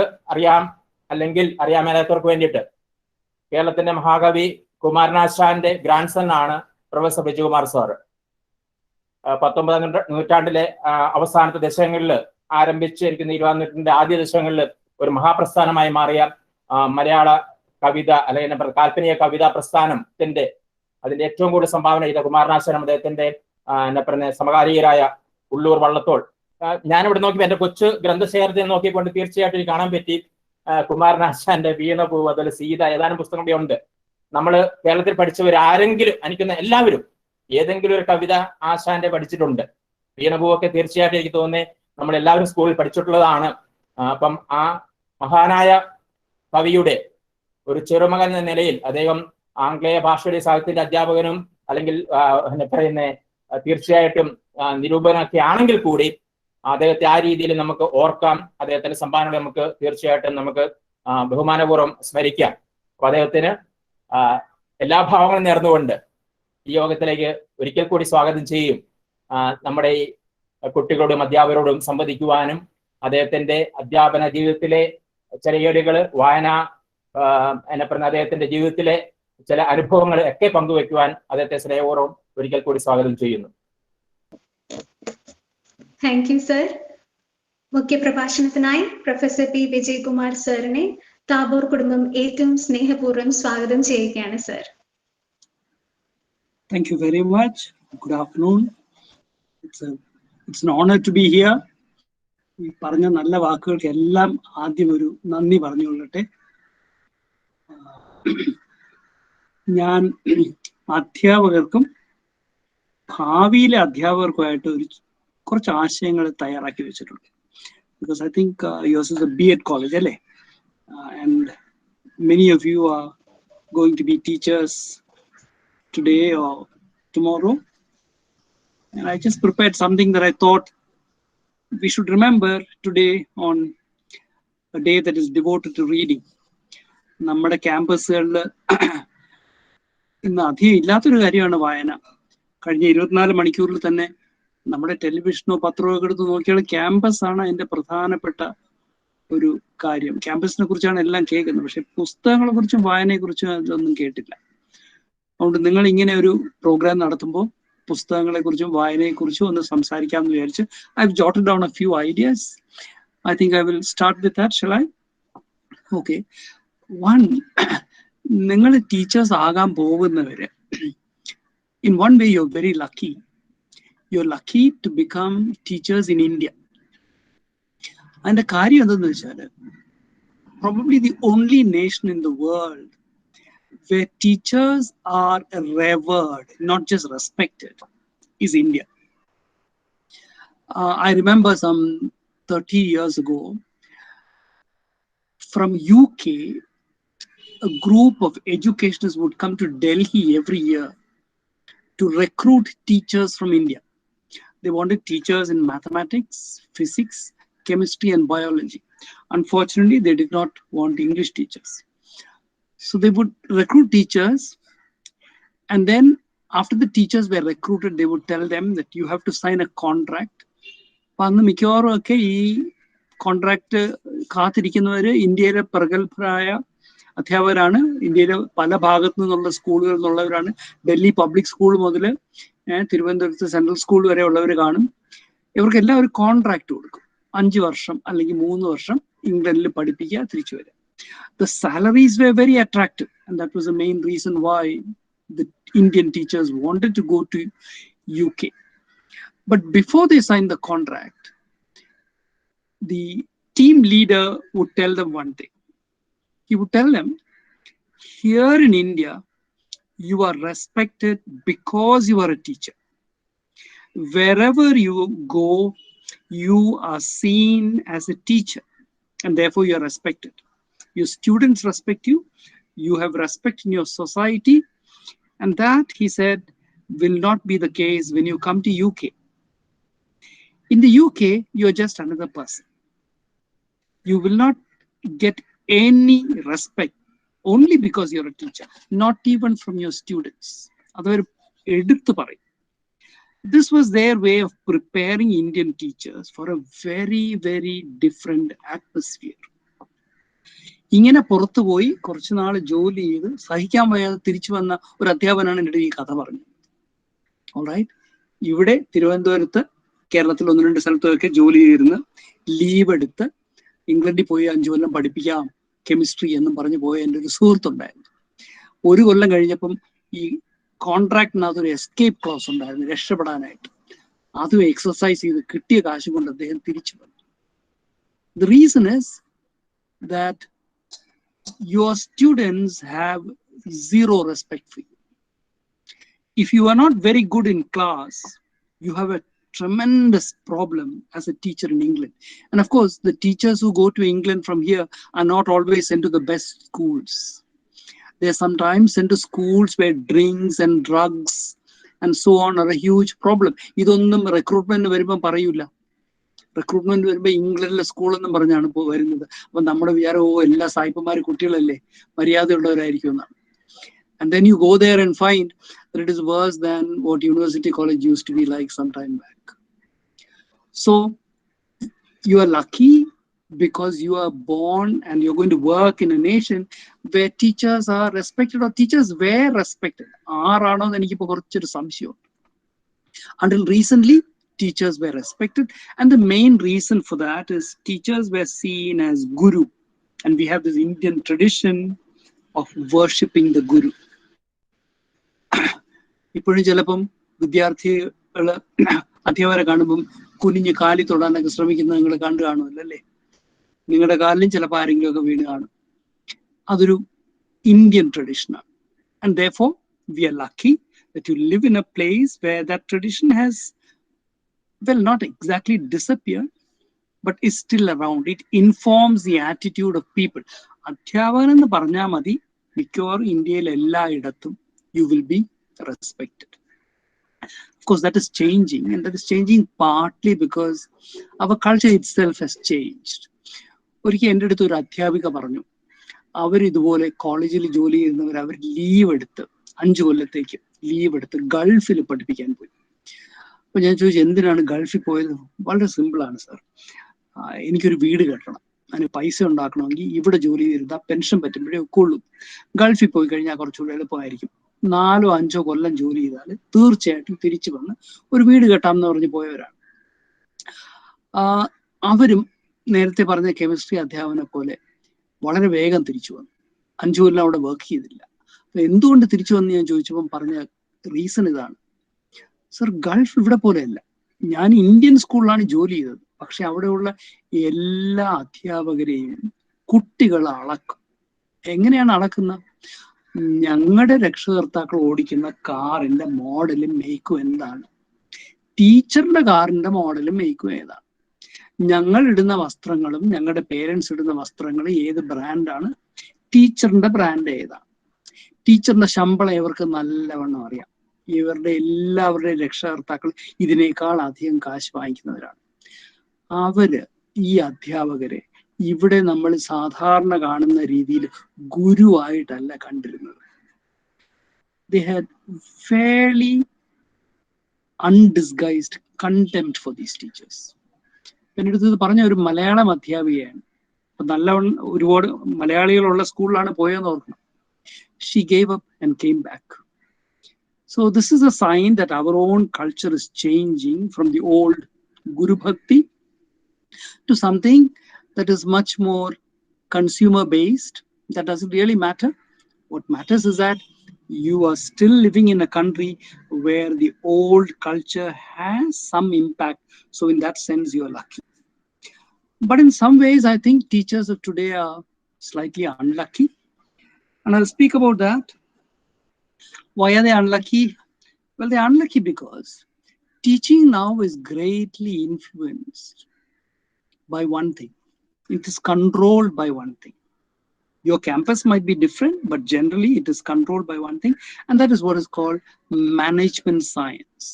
അല്ലെങ്കിൽ അറിയാമേലാത്തവർക്ക് വേണ്ടിയിട്ട് കേരളത്തിന്റെ മഹാകവി കുമാരനാശാന്റെ ഗ്രാൻഡ് സൺ ആണ് പ്രൊഫസർ ബിജുകുമാർ സാറ്. 19ാം നൂറ്റാണ്ടിലെ അവസാനത്തെ ദശകങ്ങളിൽ ആരംഭിച്ച് ഇരിക്കുന്ന 20ാം നൂറ്റാണ്ടിന്റെ ആദ്യ ദശകങ്ങളിൽ ഒരു മഹാപ്രസ്ഥാനമായി മാറിയ മലയാള കവിത അല്ലെങ്കിൽ കാൽപ്പനിക കവിതാ പ്രസ്ഥാനത്തിന്റെ അതിന്റെ ഏറ്റവും കൂടുതൽ സംഭാവന ചെയ്ത കുമാരനാശാനും അദ്ദേഹത്തിന്റെ എന്നാ പറയുന്ന സമകാലികരായ ഉള്ളൂർ വള്ളത്തോൾ. ഞാനിവിടെ നോക്കിയപ്പോൾ എന്റെ കൊച്ചു ഗ്രന്ഥശേഖരത്തിൽ നോക്കിക്കൊണ്ട് തീർച്ചയായിട്ടും എനിക്ക് കാണാൻ പറ്റി കുമാരനാശാന്റെ വീണപൂവ്, അതുപോലെ സീത, ഏതാനും പുസ്തകങ്ങളെ ഉണ്ട്. നമ്മൾ കേരളത്തിൽ പഠിച്ചവർ ആരെങ്കിലും, എനിക്കൊന്ന് എല്ലാവരും ഏതെങ്കിലും ഒരു കവിത ആശാന്റെ പഠിച്ചിട്ടുണ്ട്. വീണപൂവൊക്കെ തീർച്ചയായിട്ടും എനിക്ക് തോന്നുന്നത് നമ്മൾ എല്ലാവരും സ്കൂളിൽ പഠിച്ചിട്ടുള്ളതാണ്. അപ്പം ആ മഹാനായ കവിയുടെ ഒരു ചെറുമകൻ എന്ന നിലയിൽ അദ്ദേഹം ആംഗ്ലേയ ഭാഷയുടെ സാഹിത്യത്തിന്റെ അധ്യാപകനും അല്ലെങ്കിൽ എന്താ പറയുന്ന തീർച്ചയായിട്ടും നിരൂപകനൊക്കെ ആണെങ്കിൽ കൂടി അദ്ദേഹത്തെ ആ രീതിയിൽ നമുക്ക് ഓർക്കാം. അദ്ദേഹത്തിന്റെ സംഭാവനകൾ നമുക്ക് തീർച്ചയായിട്ടും നമുക്ക് ബഹുമാനപൂർവ്വം സ്മരിക്കാം. അപ്പൊ അദ്ദേഹത്തിന് എല്ലാ ഭാവങ്ങളും നേർന്നുകൊണ്ട് ഈ യോഗത്തിലേക്ക് ഒരിക്കൽ കൂടി സ്വാഗതം ചെയ്യും. നമ്മുടെ ഈ കുട്ടികളോടും അധ്യാപകരോടും സംവദിക്കുവാനും അദ്ദേഹത്തിന്റെ അധ്യാപന ജീവിതത്തിലെ ചെറിയേടുകൾ, വായന എന്നെ പറഞ്ഞ അദ്ദേഹത്തിന്റെ ജീവിതത്തിലെ ചില അനുഭവങ്ങൾ ഒക്കെ പങ്കുവെക്കുവാൻ അദ്ദേഹത്തെ സ്നേഹപൂർവ്വം ഒരിക്കൽ കൂടി സ്വാഗതം ചെയ്യുന്നു. Thank you sir. മുഖ്യ പ്രഭാഷണത്തിനായി പ്രൊഫസർ പി വിജയകുമാർ സാറിനെ താബോർ കുടുംബം ഏറ്റവും സ്നേഹപൂർവ്വം സ്വാഗതം ചെയ്യുകയാണ് sir. Thank you very much. Good afternoon. It's an honor to be here. ഈ പറഞ്ഞ നല്ല വാക്കുകൾക്ക് എല്ലാം ആദ്യം ഒരു നന്ദി പറഞ്ഞുകൊള്ളട്ടെ. ഞാൻ അധ്യാപകർക്കും ഭാവിയിലെ അധ്യാപകർക്കുമായിട്ട് കുറച്ച് ആശയങ്ങൾ തയ്യാറാക്കി വെച്ചിട്ടുണ്ട്. Because I think yours is a B.Ed college, അല്ലേ? And many of you are going to be teachers today or tomorrow. And I just prepared something that I thought we should remember today on a day that is devoted to reading. നമ്മുടെ ക്യാമ്പസുകളിൽ ഇന്ന് അധികം ഇല്ലാത്തൊരു കാര്യമാണ് വായന. കഴിഞ്ഞ 24 മണിക്കൂറിൽ തന്നെ നമ്മുടെ ടെലിവിഷനോ പത്രമോ ഒക്കെ എടുത്ത് നോക്കിയാൽ ക്യാമ്പസ് ആണ് അതിന്റെ പ്രധാനപ്പെട്ട ഒരു കാര്യം. ക്യാമ്പസിനെ കുറിച്ചാണ് എല്ലാം കേൾക്കുന്നത്, പക്ഷെ പുസ്തകങ്ങളെ കുറിച്ചും വായനയെ കുറിച്ചും അതിലൊന്നും കേട്ടില്ല. അതുകൊണ്ട് നിങ്ങൾ ഇങ്ങനെ ഒരു പ്രോഗ്രാം നടത്തുമ്പോൾ പുസ്തകങ്ങളെ കുറിച്ചും വായനയെ കുറിച്ചും ഒന്ന് സംസാരിക്കാമെന്ന് വിചാരിച്ച് I've jotted down a few ideas. I think I will start with that. Shall I? Okay. One, നിങ്ങൾ ടീച്ചേഴ്സ് ആകാൻ പോകുന്നവര്, in one way you're very lucky. You're lucky to become teachers in India. അതിന്റെ കാര്യം എന്തെന്ന് വെച്ചാൽ probably the only nation in the world where teachers are revered, not just respected, is India. I remember some 30 years ago, from UK, a group of educationists would come to Delhi every year to recruit teachers from India. They wanted teachers in mathematics, physics, chemistry, and biology. Unfortunately, they did not want English teachers. So they would recruit teachers, and then after the teachers were recruited, they would tell them that you have to sign a contract. അപ്പൊ അന്ന് മിക്കവാറും ഒക്കെ ഈ contract കാത്തിരിക്കുന്നവര് ഇന്ത്യയിലെ പ്രഗത്ഭരായ അധ്യാപകരാണ്. ഇന്ത്യയിലെ പല ഭാഗത്തു നിന്നുള്ള സ്കൂളുകളിൽ നിന്നുള്ളവരാണ്. ഡൽഹി പബ്ലിക് സ്കൂൾ മുതൽ തിരുവനന്തപുരത്ത് സെൻട്രൽ സ്കൂൾ വരെ ഉള്ളവർ കാണും. ഇവർക്കെല്ലാം ഒരു കോൺട്രാക്ട് കൊടുക്കും. 5 വർഷം അല്ലെങ്കിൽ 3 വർഷം ഇംഗ്ലണ്ടിൽ പഠിപ്പിക്കുക, തിരിച്ചു വരിക. The salaries were very attractive, and that was the main reason why the Indian teachers wanted to go to UK. But before they signed the contract, the team leader would tell them one thing. He would tell them, here in India, you are respected because you are a teacher. Wherever you go, you are seen as a teacher, and therefore you are respected. Your students respect you. You have respect in your society. And that, he said, will not be the case when you come to UK. In the UK, you are just another person. You will not get any respect only because you're a teacher, not even from your students. This was their way of preparing Indian teachers for a very, very different atmosphere. ഇങ്ങനെ പുറത്തു പോയി കുറച്ചു നാൾ ജോലി ചെയ്ത് സഹിക്കാൻ വയ്യാതെ തിരിച്ചു വന്ന ഒരു അധ്യാപകനാണ് എൻ്റെ ഈ കഥ പറഞ്ഞത്. ഓൾറൈറ്റ്, ഇവിടെ തിരുവനന്തപുരത്ത്, കേരളത്തിൽ 1-2 സ്ഥലത്തൊക്കെ ജോലി ചെയ്തിരുന്ന് ലീവ് എടുത്ത് ഇംഗ്ലണ്ടിൽ പോയി 5 കൊല്ലം പഠിപ്പിക്കാം കെമിസ്ട്രി എന്നും പറഞ്ഞു പോയ എൻ്റെ ഒരു സുഹൃത്തുണ്ടായിരുന്നു. 1 കൊല്ലം കഴിഞ്ഞപ്പം ഈ കോൺട്രാക്ടിനകത്ത് ഒരു എസ്കേപ്പ് ക്ലോസ് ഉണ്ടായിരുന്നു, രക്ഷപ്പെടാനായിട്ട്. അതും എക്സസൈസ് ചെയ്ത് കിട്ടിയ കാശ് കൊണ്ട് അദ്ദേഹം തിരിച്ചു വന്നു. The reason is that your students have zero respect for you. If you are not very good in class, you have a tremendous problem as a teacher in England. And of course, the teachers who go to England from here are not always sent to the best schools. They are sometimes sent to schools where drinks and drugs and so on are a huge problem. ഇതൊന്നും recruitment വരുമ്പോൾ പറയൂല. Recruitment വരുമ്പോൾ ഇംഗ്ലണ്ടിലെ സ്കൂളെന്നും പറഞ്ഞാണ് ഇപ്പോൾ വരുന്നത്. അപ്പൊ നമ്മുടെ വിചാരം, എല്ലാ സായിപ്പന്മാർ കുട്ടികളല്ലേ, മര്യാദയുള്ളവരായിരിക്കും എന്നാണ്. And then you go there and find that it is worse than what University College used to be like some time back. So you are lucky because you are born and you're going to work in a nation where teachers are respected, or teachers were respected. ആരാണോ എന്ന് എനിക്കിപ്പോൾ കുറച്ചൊരു സംശയമുണ്ട്. Until recently, teachers were respected, and the main reason for that is teachers were seen as guru, and we have this Indian tradition of worshipping the guru. ഇപ്പോഴും ചിലപ്പം വിദ്യാർത്ഥികള് അധ്യാപകരെ കാണുമ്പം കുനിഞ്ഞ് കാലി തൊടാനൊക്കെ ശ്രമിക്കുന്നത് നിങ്ങൾ കണ്ടു കാണുമല്ലോ അല്ലേ? നിങ്ങളുടെ കാലിലും ചിലപ്പോൾ ആരെങ്കിലും ഒക്കെ വീണ് കാണും. അതൊരു Indian ട്രഡീഷനാണ്. And therefore, we are lucky that you live in a place where that tradition has, well, not exactly disappeared, but is still around. It informs the attitude of people. അധ്യാപകൻ എന്ന് പറഞ്ഞാൽ മതി, മിക്കവാറും ഇന്ത്യയിൽ എല്ലായിടത്തും you will be respected. Of course, that is changing, and that is changing partly because our culture itself has changed. ഒരിക്കൽ എൻ്റെ അടുത്ത് ഒരു അധ്യാപിക പറഞ്ഞു, അവരിതുപോലെ കോളേജിൽ ജോലി ചെയ്യുന്നവർ അവർ ലീവ് എടുത്ത് 5 കൊല്ലത്തേക്ക് ലീവ് എടുത്ത് ഗൾഫിൽ പഠിപ്പിക്കാൻ പോയി. അപ്പൊ ഞാൻ ചോദിച്ചു, എന്തിനാണ് ഗൾഫിൽ പോയത്? വളരെ സിമ്പിളാണ് സാർ, എനിക്കൊരു വീട് കെട്ടണം, അതിന് പൈസ ഉണ്ടാക്കണമെങ്കിൽ ഇവിടെ ജോലി ചെയ്തിരുന്നാൽ പെൻഷൻ പറ്റുമ്പോഴേ ഒക്കെ ഉള്ളൂ. ഗൾഫിൽ പോയി കഴിഞ്ഞാൽ കുറച്ചുകൂടി എളുപ്പമായിരിക്കും. 4-5 കൊല്ലം ജോലി ചെയ്താൽ തീർച്ചയായിട്ടും തിരിച്ചു വന്ന് ഒരു വീട് കെട്ടാമെന്ന് പറഞ്ഞ് പോയവരാണ്. അവരും നേരത്തെ പറഞ്ഞ കെമിസ്ട്രി അധ്യാപനെ പോലെ വളരെ വേഗം തിരിച്ചു വന്നു. 5 കൊല്ലം അവിടെ വർക്ക് ചെയ്തില്ല. എന്തുകൊണ്ട് തിരിച്ചു വന്ന് ഞാൻ ചോദിച്ചപ്പം പറഞ്ഞ റീസൺ ഇതാണ്, സർ, ഗൾഫ് ഇവിടെ പോലെയല്ല. ഞാൻ ഇന്ത്യൻ സ്കൂളിലാണ് ജോലി ചെയ്തത്, പക്ഷെ അവിടെയുള്ള എല്ലാ അധ്യാപകരെയും കുട്ടികൾ അളക്കും. എങ്ങനെയാണ് അളക്കുന്നത്? ഞങ്ങളുടെ രക്ഷകർത്താക്കൾ ഓടിക്കുന്ന കാറിന്റെ മോഡലും മേക്കും എന്താണ്, ടീച്ചറിന്റെ കാറിന്റെ മോഡലും മേക്കും ഏതാണ്, ഞങ്ങൾ ഇടുന്ന വസ്ത്രങ്ങളും ഞങ്ങളുടെ പേരൻസ് ഇടുന്ന വസ്ത്രങ്ങളും ഏത് ബ്രാൻഡാണ്, ടീച്ചറിന്റെ ബ്രാൻഡ് ഏതാണ്, ടീച്ചറിന്റെ ശമ്പളം ഇവർക്ക് നല്ലവണ്ണം അറിയാം. ഇവരുടെ എല്ലാവരുടെയും രക്ഷകർത്താക്കൾ ഇതിനേക്കാൾ അധികം കാശ് വാങ്ങിക്കുന്നവരാണ്. അവര് ഈ അധ്യാപകരെ ഇവിടെ നമ്മൾ സാധാരണ കാണുന്ന രീതിയിൽ ഗുരുവായിട്ടല്ല കണ്ടിരുന്നത്. They had fairly undisguised contempt for these teachers. എൻ്റെ അടുത്ത് ഇത് പറഞ്ഞ ഒരു മലയാളം അധ്യാപികയാണ്. അപ്പൊ നല്ലവണ്ണം ഒരുപാട് മലയാളികളുള്ള സ്കൂളിലാണ് പോയെന്ന് ഓർക്കണം. She gave up and came back. So this is a sign that our own culture is changing from the old Guru Bhakti to something that is much more consumer based. That doesn't really matter. What matters is that you are still living in a country where the old culture has some impact. So in that sense, you are lucky. But in some ways, I think teachers of today are slightly unlucky. And I'll speak about that. Why are they unlucky? Well, they're unlucky because teaching now is greatly influenced by one thing. It is controlled by one thing. Your campus might be different, but generally it is controlled by one thing, and that is what is called management science.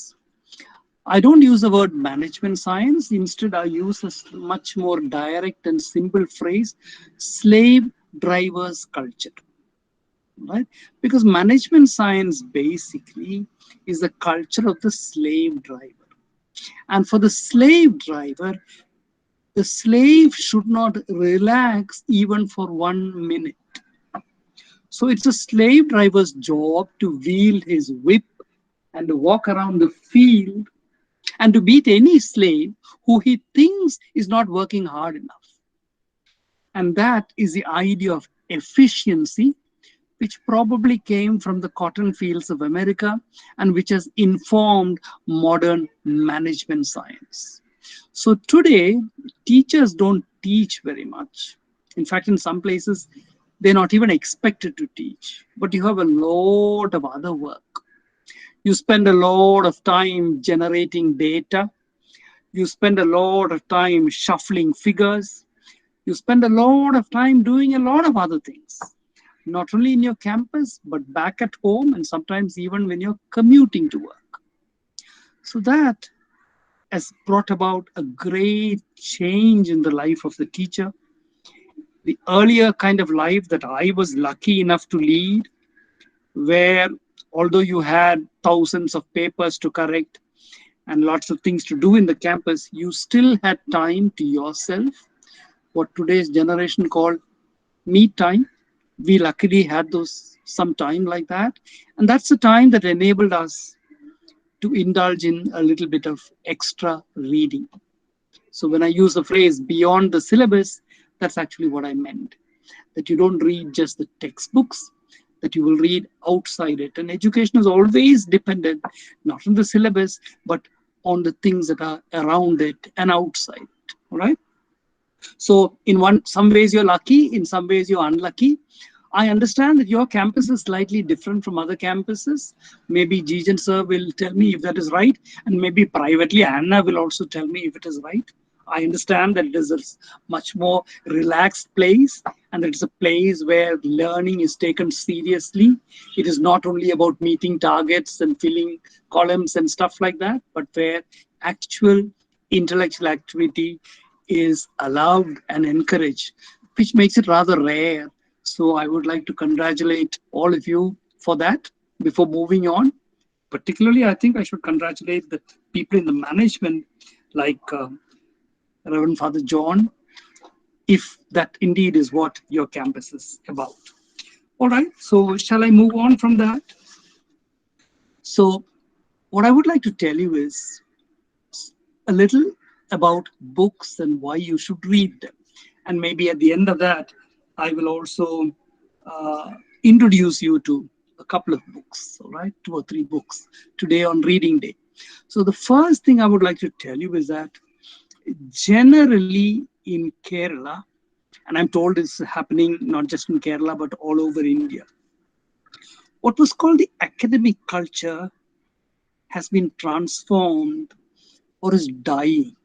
I don't use the word management science. Instead, I use a much more direct and simple phrase, slave drivers culture. Right? Because management science basically is the culture of the slave driver. And for the slave driver, the slave should not relax even for 1 minute. So it's a slave driver's job to wield his whip and to walk around the field and to beat any slave who he thinks is not working hard enough. And that is the idea of efficiency, which probably came from the cotton fields of America and which has informed modern management science. So today, teachers don't teach very much. In fact, in some places, they're not even expected to teach. But you have a lot of other work. You spend a lot of time generating data. You spend a lot of time shuffling figures. You spend a lot of time doing a lot of other things. Not only in your campus, but back at home and sometimes even when you're commuting to work. So that has brought about a great change in the life of the teacher. The earlier kind of life that I was lucky enough to lead, where although you had thousands of papers to correct and lots of things to do in the campus, you still had time to yourself, what today's generation call me time. We luckily had some time like that. And that's the time that enabled us to indulge in a little bit of extra reading. So when I use the phrase beyond the syllabus, that's actually what I meant. That you don't read just the textbooks, that you will read outside it. And education is always dependent, not on the syllabus, but on the things that are around it and outside it, all right? So in some ways you're lucky, in some ways you're unlucky. I understand that your campus is slightly different from other campuses. Maybe Jijan sir will tell me if that is right, and maybe privately Anna will also tell me if it is right. I understand that it is a much more relaxed place, and that it's a place where learning is taken seriously. It is not only about meeting targets and filling columns and stuff like that, but where actual intellectual activity is allowed and encouraged, which makes it rather rare. So I would like to congratulate all of you for that. Before moving on, particularly, I think I should congratulate the people in the management, like Reverend Father John, if that indeed is what your campus is about. All right, so shall I move on from that? So what I would like to tell you is a little about books and why you should read them. And maybe at the end of that, I will also introduce you to a couple of books, all right, 2 or 3 books today on reading day. So the first thing I would like to tell you is that generally in Kerala, and I'm told it's happening not just in Kerala, but all over India, what was called the academic culture has been transformed or is dying.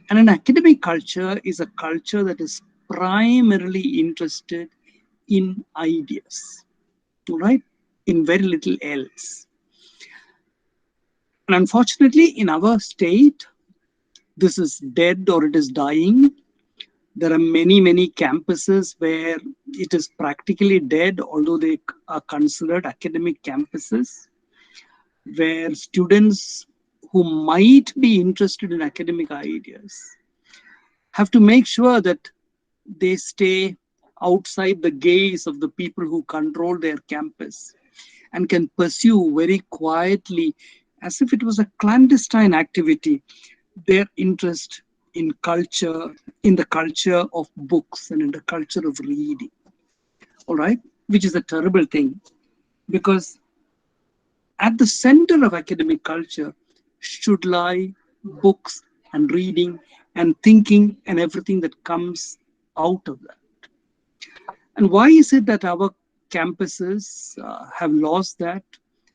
And an academic culture is a culture that is primarily interested in ideas, all right, in very little else. And unfortunately, in our state, this is dead or it is dying. There are many, many campuses where it is practically dead, although they are considered academic campuses, where students who might be interested in academic ideas have to make sure that they stay outside the gaze of the people who control their campus and can pursue very quietly, as if it was a clandestine activity, their interest in culture, in the culture of books and in the culture of reading. All right, which is a terrible thing, because at the center of academic culture should lie books and reading and thinking and everything that comes out of that. And why is it that our campuses have lost that?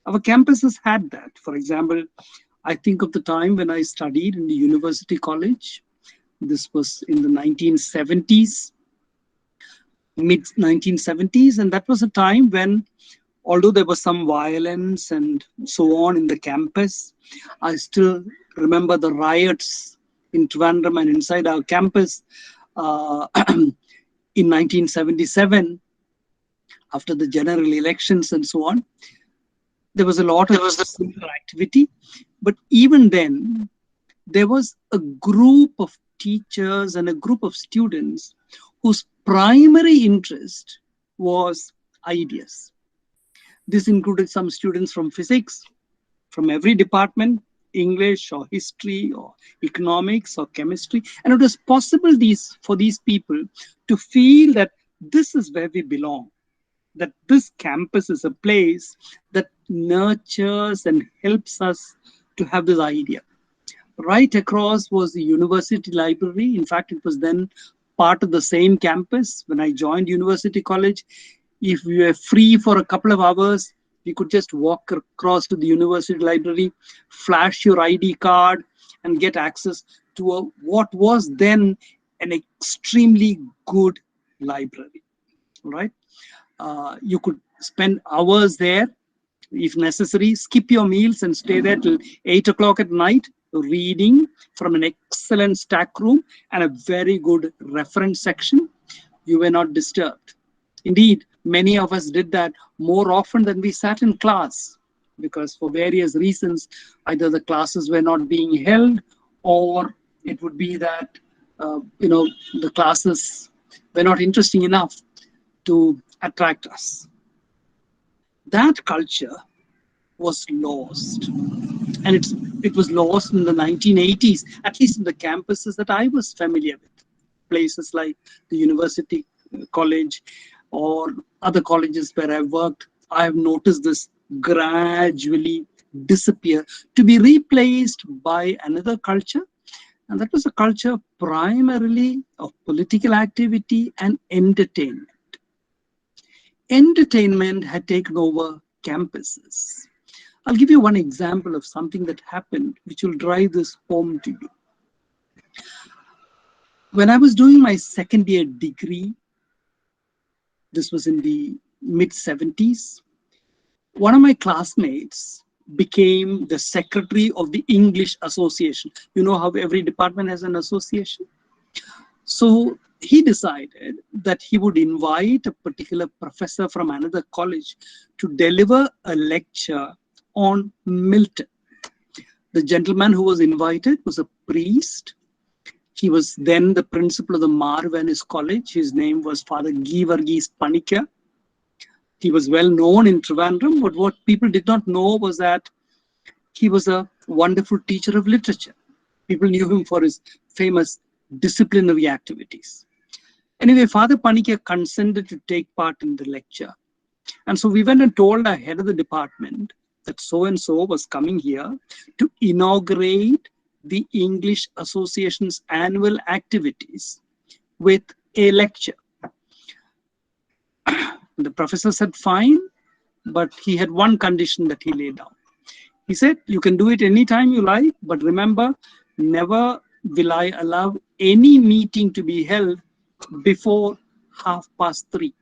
Our campuses had that. For example, I think of the time when I studied in the University College. This was in the 1970s, mid 1970s. And that was a time when, although there was some violence and so on in the campus, I still remember the riots in Trivandrum and inside our campus in 1977, after the general elections and so on. There was a lot of similar activity. But even then, there was a group of teachers and a group of students whose primary interest was ideas. This included some students from physics, from every department, English or history or economics or chemistry. And it was possible for these people to feel that this is where we belong, that this campus is a place that nurtures and helps us to have this idea. Right across was the university library. In fact, it was then part of the same campus. When I joined University College, if we were free for a couple of hours, you could just walk across to the university library, flash your ID card, and get access to what was then an extremely good library. Right? You could spend hours there, if necessary, skip your meals and stay there till 8 o'clock at night, reading from an excellent stack room and a very good reference section. You were not disturbed. Indeed, many of us did that more often than we sat in class, because for various reasons, either the classes were not being held, or it would be that the classes were not interesting enough to attract us. That culture was lost, and it was lost in the 1980s, at least in the campuses that I was familiar with, places like the University College or other colleges where I worked. I have noticed this gradually disappear to be replaced by another culture, and that was a culture primarily of political activity and entertainment. Entertainment had taken over campuses. I'll give you one example of something that happened which will drive this home to you. When I was doing my second year degree, this was in the mid-70s, one of my classmates became the secretary of the English Association. You know how every department has an association? So he decided that he would invite a particular professor from another college to deliver a lecture on Milton. The gentleman who was invited was a priest. He was then the principal of the Mar Venice College. His name was Father Guy Varghese Panikya. He was well known in Trivandrum, but what people did not know was that he was a wonderful teacher of literature. People knew him for his famous disciplinary activities. Anyway, Father Panikya consented to take part in the lecture. And so we went and told our head of the department that so-and-so was coming here to inaugurate the English Association's annual activities with a lecture. The professor said, fine, but he had one condition that he laid down. He said, you can do it anytime you like, but remember, never will I allow any meeting to be held before 3:30.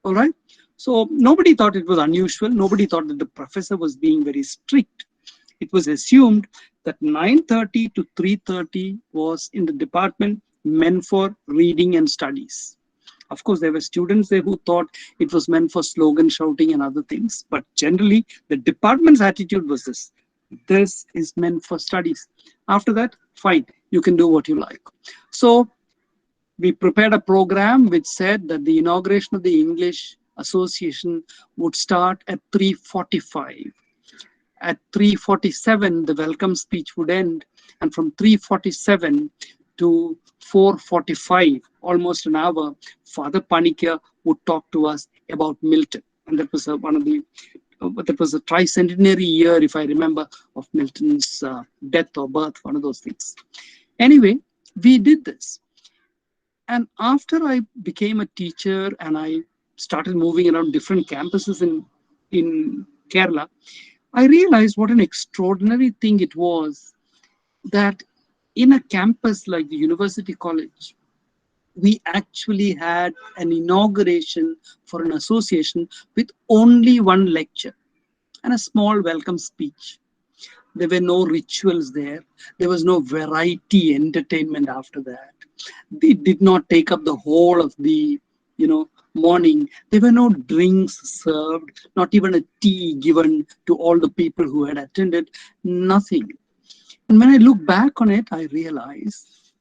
All right. So nobody thought it was unusual. Nobody thought that the professor was being very strict. it was assumed that 9:30 to 3:30 was in the department meant for reading and studies. Of course, there were students there who thought it was meant for slogan shouting and other things, but generally the department's attitude was this: this is meant for studies. After that, fine, you can do what you like. So we prepared a program which said that the inauguration of the English Association would start at 3:45. At 3:47, the welcome speech would end, and from 3:47 to 4:45, almost an hour, Father Panikkar would talk to us about Milton. And that was that was a tricentenary year, if I remember, of Milton's death or birth, one of those things. Anyway, we did this. And after I became a teacher and I started moving around different campuses in Kerala, I realized what an extraordinary thing it was that in a campus like the University College, we actually had an inauguration for an association with only one lecture and a small welcome speech. There were no rituals there. There was no variety entertainment after that. They did not take up the whole of the, morning. There were no drinks served, not even a tea given to all the people who had attended, nothing. And when I look back on it, I realize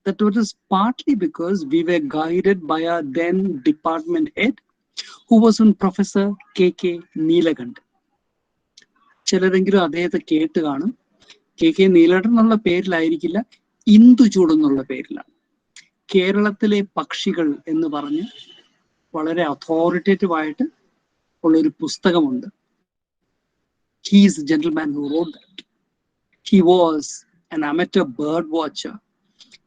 that it was partly because we were guided by our then department head, who was one Professor K.K. Neelakandan. ചിലരെങ്കിലും അദ്ദേഹത്തെ കേട്ട് കാണും. KK Neelakantan എന്നുള്ള പേരിലായിരിക്കില്ല, ഇന്ദുചൂട് എന്നുള്ള പേരിലാണ്. കേരളത്തിലെ പക്ഷികൾ എന്ന് പറഞ്ഞ് വളരെ അതോറിറ്റേറ്റീവ് ആയിട്ട് ഉള്ളൊരു പുസ്തകമുണ്ട്. He is the gentleman who wrote that. He was an amateur bird watcher.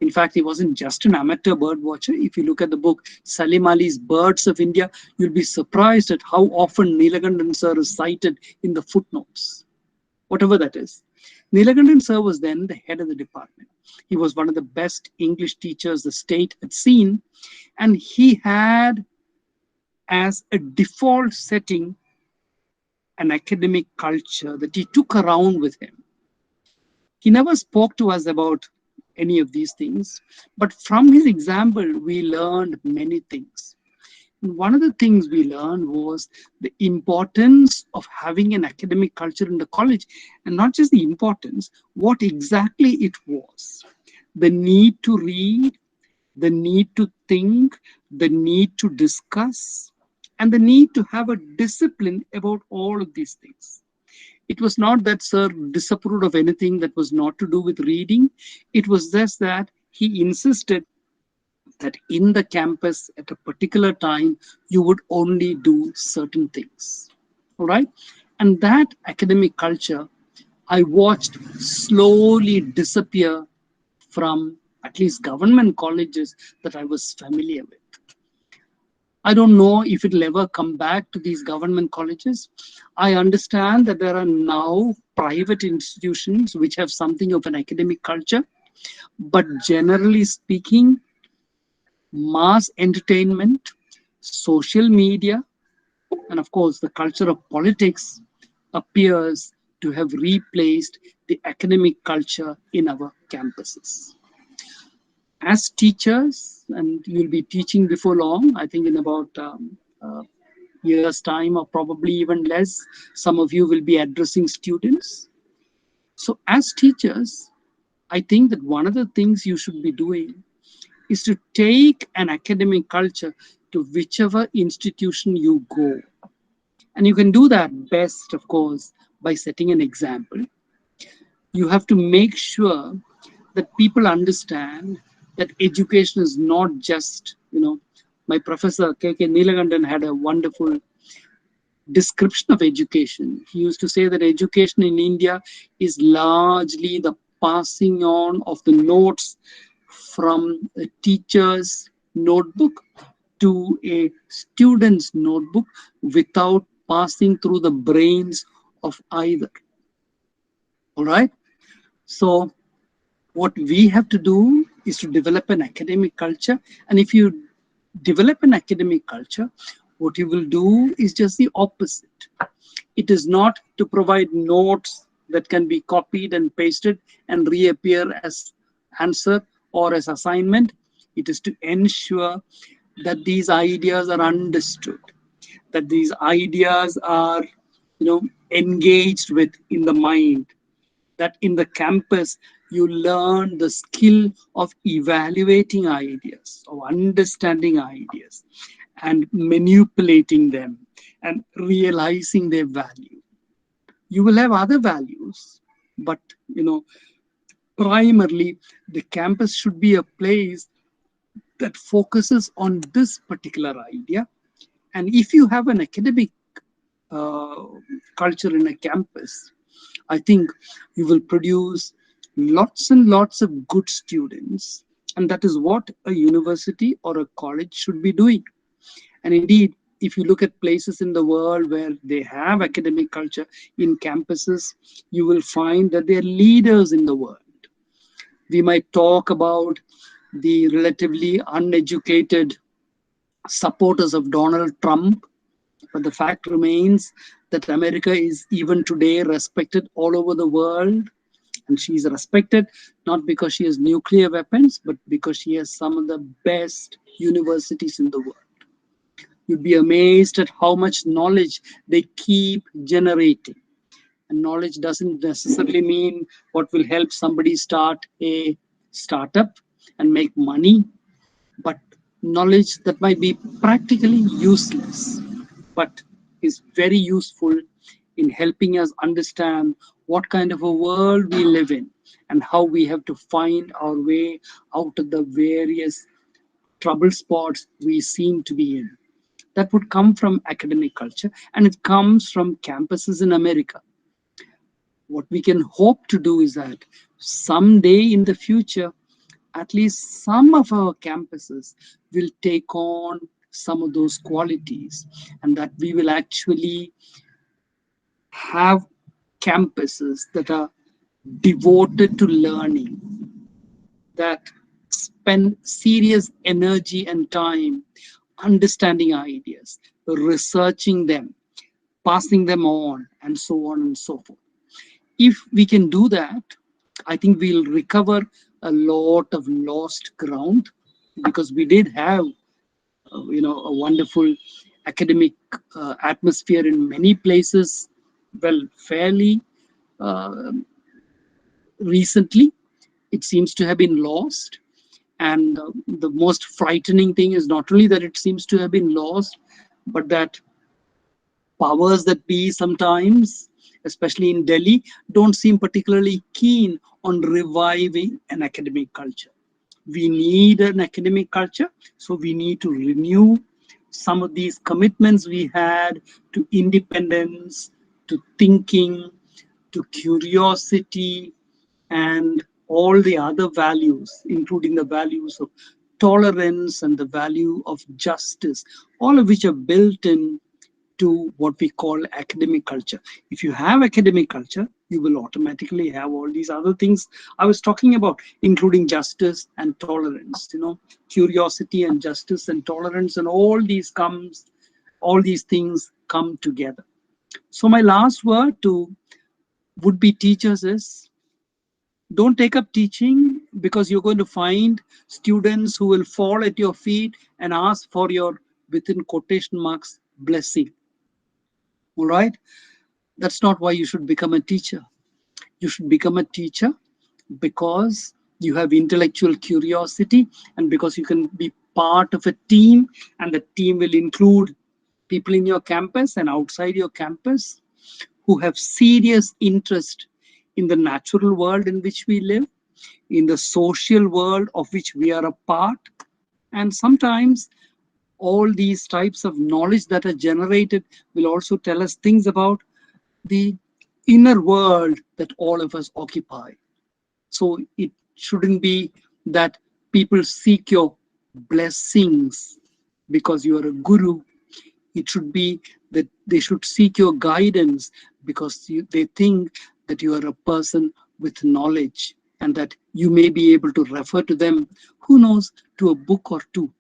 In fact, he wasn't just an amateur bird watcher. If you look at the book Salim Ali's Birds of India, you'll be surprised at how often Neelakandan sir is cited in the footnotes, whatever that is. Neelakandan sir was then the head of the department. He was one of the best English teachers the state had seen, and he had as a default setting an academic culture that he took around with him. He never spoke to us about any of these things, but from his example, we learned many things. And one of the things we learned was the importance of having an academic culture in the college, and not just the importance, what exactly it was. The need to read, the need to think, the need to discuss, and the need to have a discipline about all of these things. It was not that sir disapproved of anything that was not to do with reading. It was just that he insisted that in the campus at a particular time, you would only do certain things. All right? And that academic culture, I watched slowly disappear from at least government colleges that I was familiar with. I don't know if it'll ever come back to these government colleges. I understand that there are now private institutions which have something of an academic culture, but generally speaking, mass entertainment, social media, and of course the culture of politics appears to have replaced the academic culture in our campuses. As teachers, and you'll be teaching before long, I think in about years time or probably even less, some of you will be addressing students. So as teachers, I think that one of the things you should be doing is to take an academic culture to whichever institution you go. And you can do that best, of course, by setting an example. You have to make sure that people understand that education is not just, my professor KK Neelakandan had a wonderful description of education. He used to say that education in India is largely the passing on of the notes from a teacher's notebook to a student's notebook without passing through the brains of either. All right? So what we have to do is to develop an academic culture. And if you develop an academic culture, what you will do is just the opposite. It is not to provide notes that can be copied and pasted and reappear as answer or as assignment. It is to ensure that these ideas are understood, that these ideas are, engaged with in the mind, that in the campus you learn the skill of evaluating ideas, of understanding ideas, and manipulating them and realizing their value. You will have other values, but primarily the campus should be a place that focuses on this particular idea. And if you have an academic culture in a campus, I think you will produce lots and lots of good students. And that is what a university or a college should be doing. And indeed, if you look at places in the world where they have academic culture in campuses, you will find that they're leaders in the world. We might talk about the relatively uneducated supporters of Donald Trump, but the fact remains that America is even today respected all over the world. And she is respected not because she has nuclear weapons, but because she has some of the best universities in the world. You'd be amazed at how much knowledge they keep generating. And knowledge doesn't necessarily mean what will help somebody start a startup and make money, but knowledge that might be practically useless, but is very useful in helping us understand what kind of a world we live in and how we have to find our way out of the various trouble spots we seem to be in. That would come from academic culture, and it comes from campuses in America. What we can hope to do is that someday in the future, at least some of our campuses will take on some of those qualities, and that we will actually have campuses that are devoted to learning, that spend serious energy and time understanding ideas, researching them, passing them on, and so on and so forth. If we can do that, I think we'll recover a lot of lost ground, because we did have a wonderful academic atmosphere in many places, well, fairly recently. It seems to have been lost. And the most frightening thing is not only that it seems to have been lost, but that powers that be sometimes, especially in Delhi, don't seem particularly keen on reviving an academic culture. We need an academic culture, so we need to renew some of these commitments we had to independence, to thinking, to curiosity, and all the other values, including the values of tolerance and the value of justice, all of which are built in to what we call academic culture. If you have academic culture, you will automatically have all these other things I was talking about, including justice and tolerance, curiosity and justice and tolerance, and all these things come together. So my last word to would-be teachers is, don't take up teaching because you're going to find students who will fall at your feet and ask for your, within quotation marks, blessing. All right? That's not why you should become a teacher. You should become a teacher because you have intellectual curiosity and because you can be part of a team, and the team will include people in your campus and outside your campus who have serious interest in the natural world in which we live, in the social world of which we are a part. And sometimes all these types of knowledge that are generated will also tell us things about the inner world that all of us occupy. So it shouldn't be that people seek your blessings because you are a guru. It should be that they should seek your guidance because they think that you are a person with knowledge and that you may be able to refer to them, who knows, to a book or two.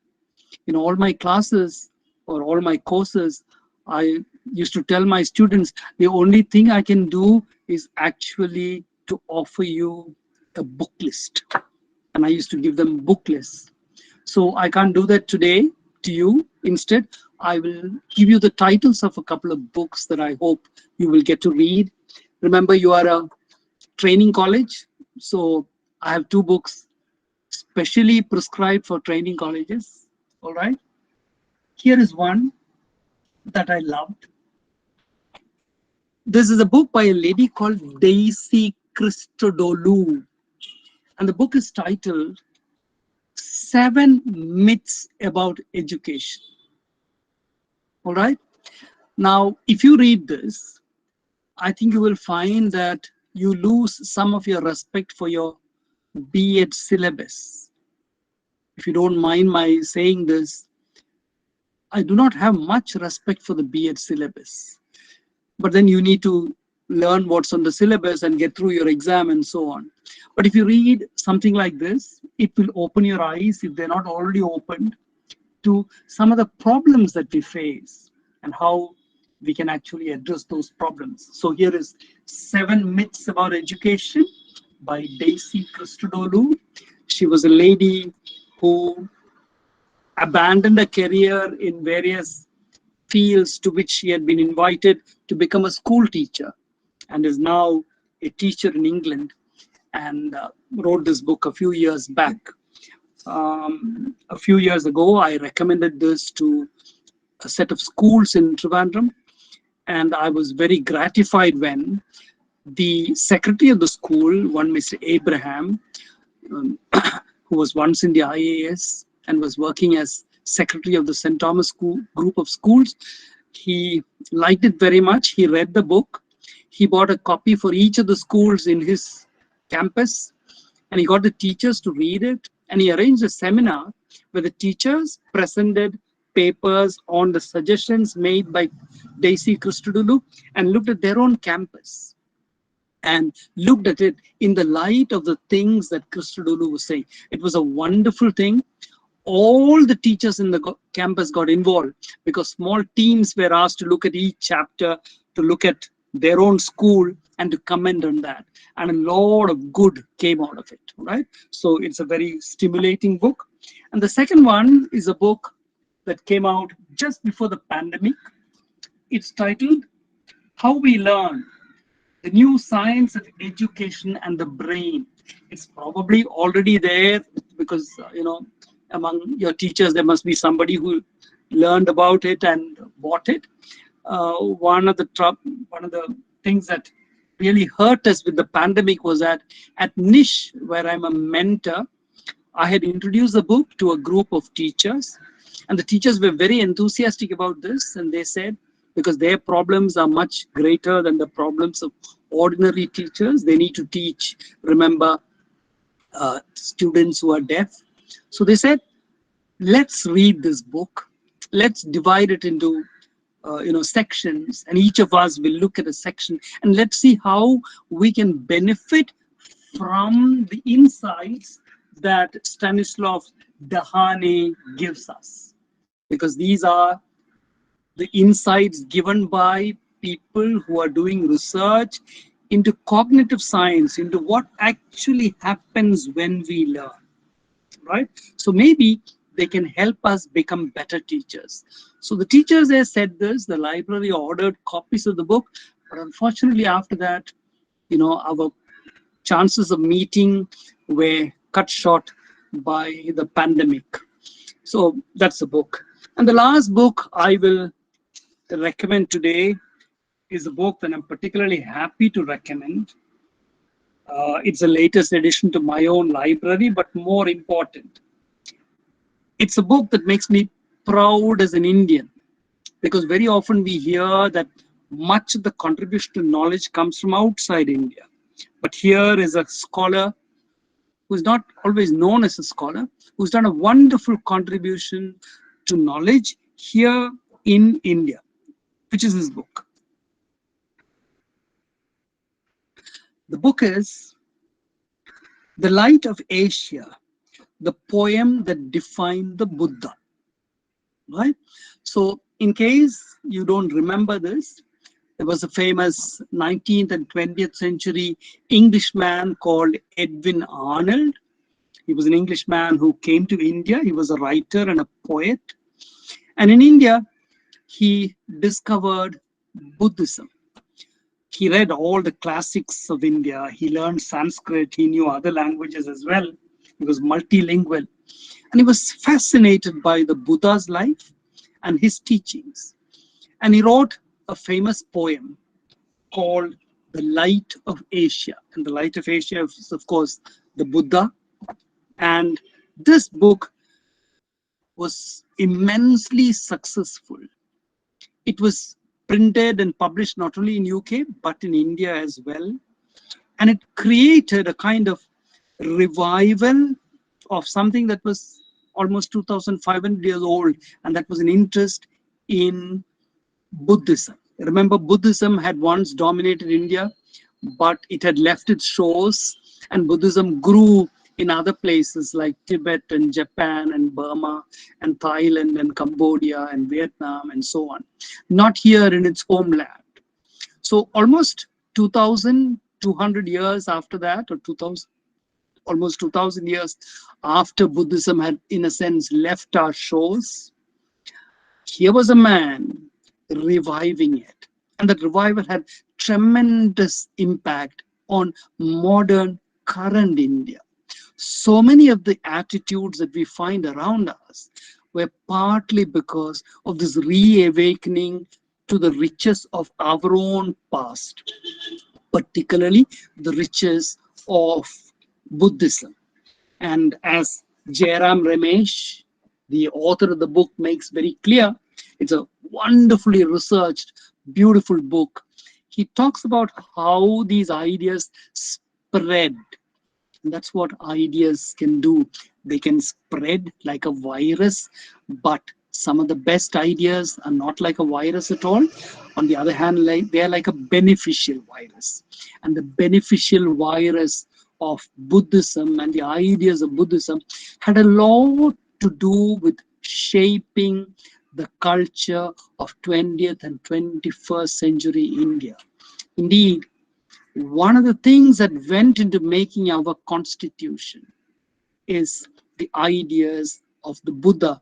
In all my classes or all my courses, I used to tell my students, the only thing I can do is actually to offer you a book list. And I used to give them book lists. So I can't do that today to you. Instead, I will give you the titles of a couple of books that I hope you will get to read. Remember, you are a training college. So I have 2 books specially prescribed for training colleges. All right. Here is one that I loved. This is a book by a lady called Daisy Christodoulou. And the book is titled 7 Myths About Education. All right. Now, if you read this, I think you will find that you lose some of your respect for your B.Ed syllabus. If you don't mind my saying this, I do not have much respect for the B.Ed syllabus. But then you need to learn what's on the syllabus and get through your exam and so on. But if you read something like this, it will open your eyes, if they're not already opened, to some of the problems that we face and how we can actually address those problems. So here is 7 Myths About Education by Daisy Christodoulou. She was a lady who abandoned a career in various fields to which she had been invited to become a school teacher, and is now a teacher in England, and wrote this book a few years back. A few years ago, I recommended this to a set of schools in Trivandrum, and I was very gratified when the secretary of the school, one Mr. Abraham, who was once in the IAS and was working as secretary of the St. Thomas School, group of schools, he liked it very much. He read the book. He bought a copy for each of the schools in his campus, and he got the teachers to read it. And he arranged a seminar where the teachers presented papers on the suggestions made by Daisy Christodoulou and looked at their own campus and looked at it in the light of the things that Christodoulou was saying. It was a wonderful thing. All the teachers in the campus got involved because small teams were asked to look at each chapter, to look at their own school and to comment on that. And a lot of good came out of it, right? So it's a very stimulating book. And the second one is a book that came out just before the pandemic. It's titled How We Learn, The New Science of Education and the Brain. It's probably already there because, among your teachers, there must be somebody who learned about it and bought it. One of the things that really hurt us with the pandemic was that at Niche, where I'm a mentor, I had introduced the book to a group of teachers, and the teachers were very enthusiastic about this. And they said, because their problems are much greater than the problems of ordinary teachers, they need to teach, remember, students who are deaf. So they said, let's read this book. Let's divide it into sections, and each of us will look at a section, and let's see how we can benefit from the insights that Stanislav Dehaene gives us, because these are the insights given by people who are doing research into cognitive science, into what actually happens when we learn, right? So maybe they can help us become better teachers. So the teachers have said this, the library ordered copies of the book, but unfortunately after that, our chances of meeting were cut short by the pandemic. So that's the book. And the last book I will recommend today is a book that I'm particularly happy to recommend. It's the latest addition to my own library, but more important, it's a book that makes me proud as an Indian, because very often we hear that much of the contribution to knowledge comes from outside India. But here is a scholar who's not always known as a scholar, who's done a wonderful contribution to knowledge here in India, which is his book. The book is The Light of Asia, the poem that defined the Buddha, right? So in case you don't remember this, there was a famous 19th and 20th century Englishman called Edwin Arnold. He was an Englishman who came to India. He was a writer and a poet. And in India, he discovered Buddhism. He read all the classics of India. He learned Sanskrit. He knew other languages as well. He was multilingual. And he was fascinated by the Buddha's life and his teachings. And he wrote a famous poem called The Light of Asia. And the Light of Asia is, of course, the Buddha. And this book was immensely successful. It was printed and published not only in UK, but in India as well. And it created a kind of revival of something that was almost 2,500 years old, and that was an interest in Buddhism. Remember, Buddhism had once dominated India, but it had left its shores, and Buddhism grew in other places like Tibet and Japan and Burma and Thailand and Cambodia and Vietnam and so on, not here in its homeland. So almost 2,200 years after that, or almost 2,000 years after Buddhism had, in a sense, left our shores, here was a man reviving it. And that revival had tremendous impact on modern, current India. So many of the attitudes that we find around us were partly because of this reawakening to the riches of our own past, particularly the riches of Buddhism. And as Jairam Ramesh, the author of the book, makes very clear, it's a wonderfully researched, beautiful book. He talks about how these ideas spread. And that's what ideas can do. They can spread like a virus, but some of the best ideas are not like a virus at all. On the other hand, they are like a beneficial virus. And the beneficial virus of Buddhism and the ideas of Buddhism had a lot to do with shaping the culture of 20th and 21st century India. Indeed, one of the things that went into making our constitution is the ideas of the Buddha,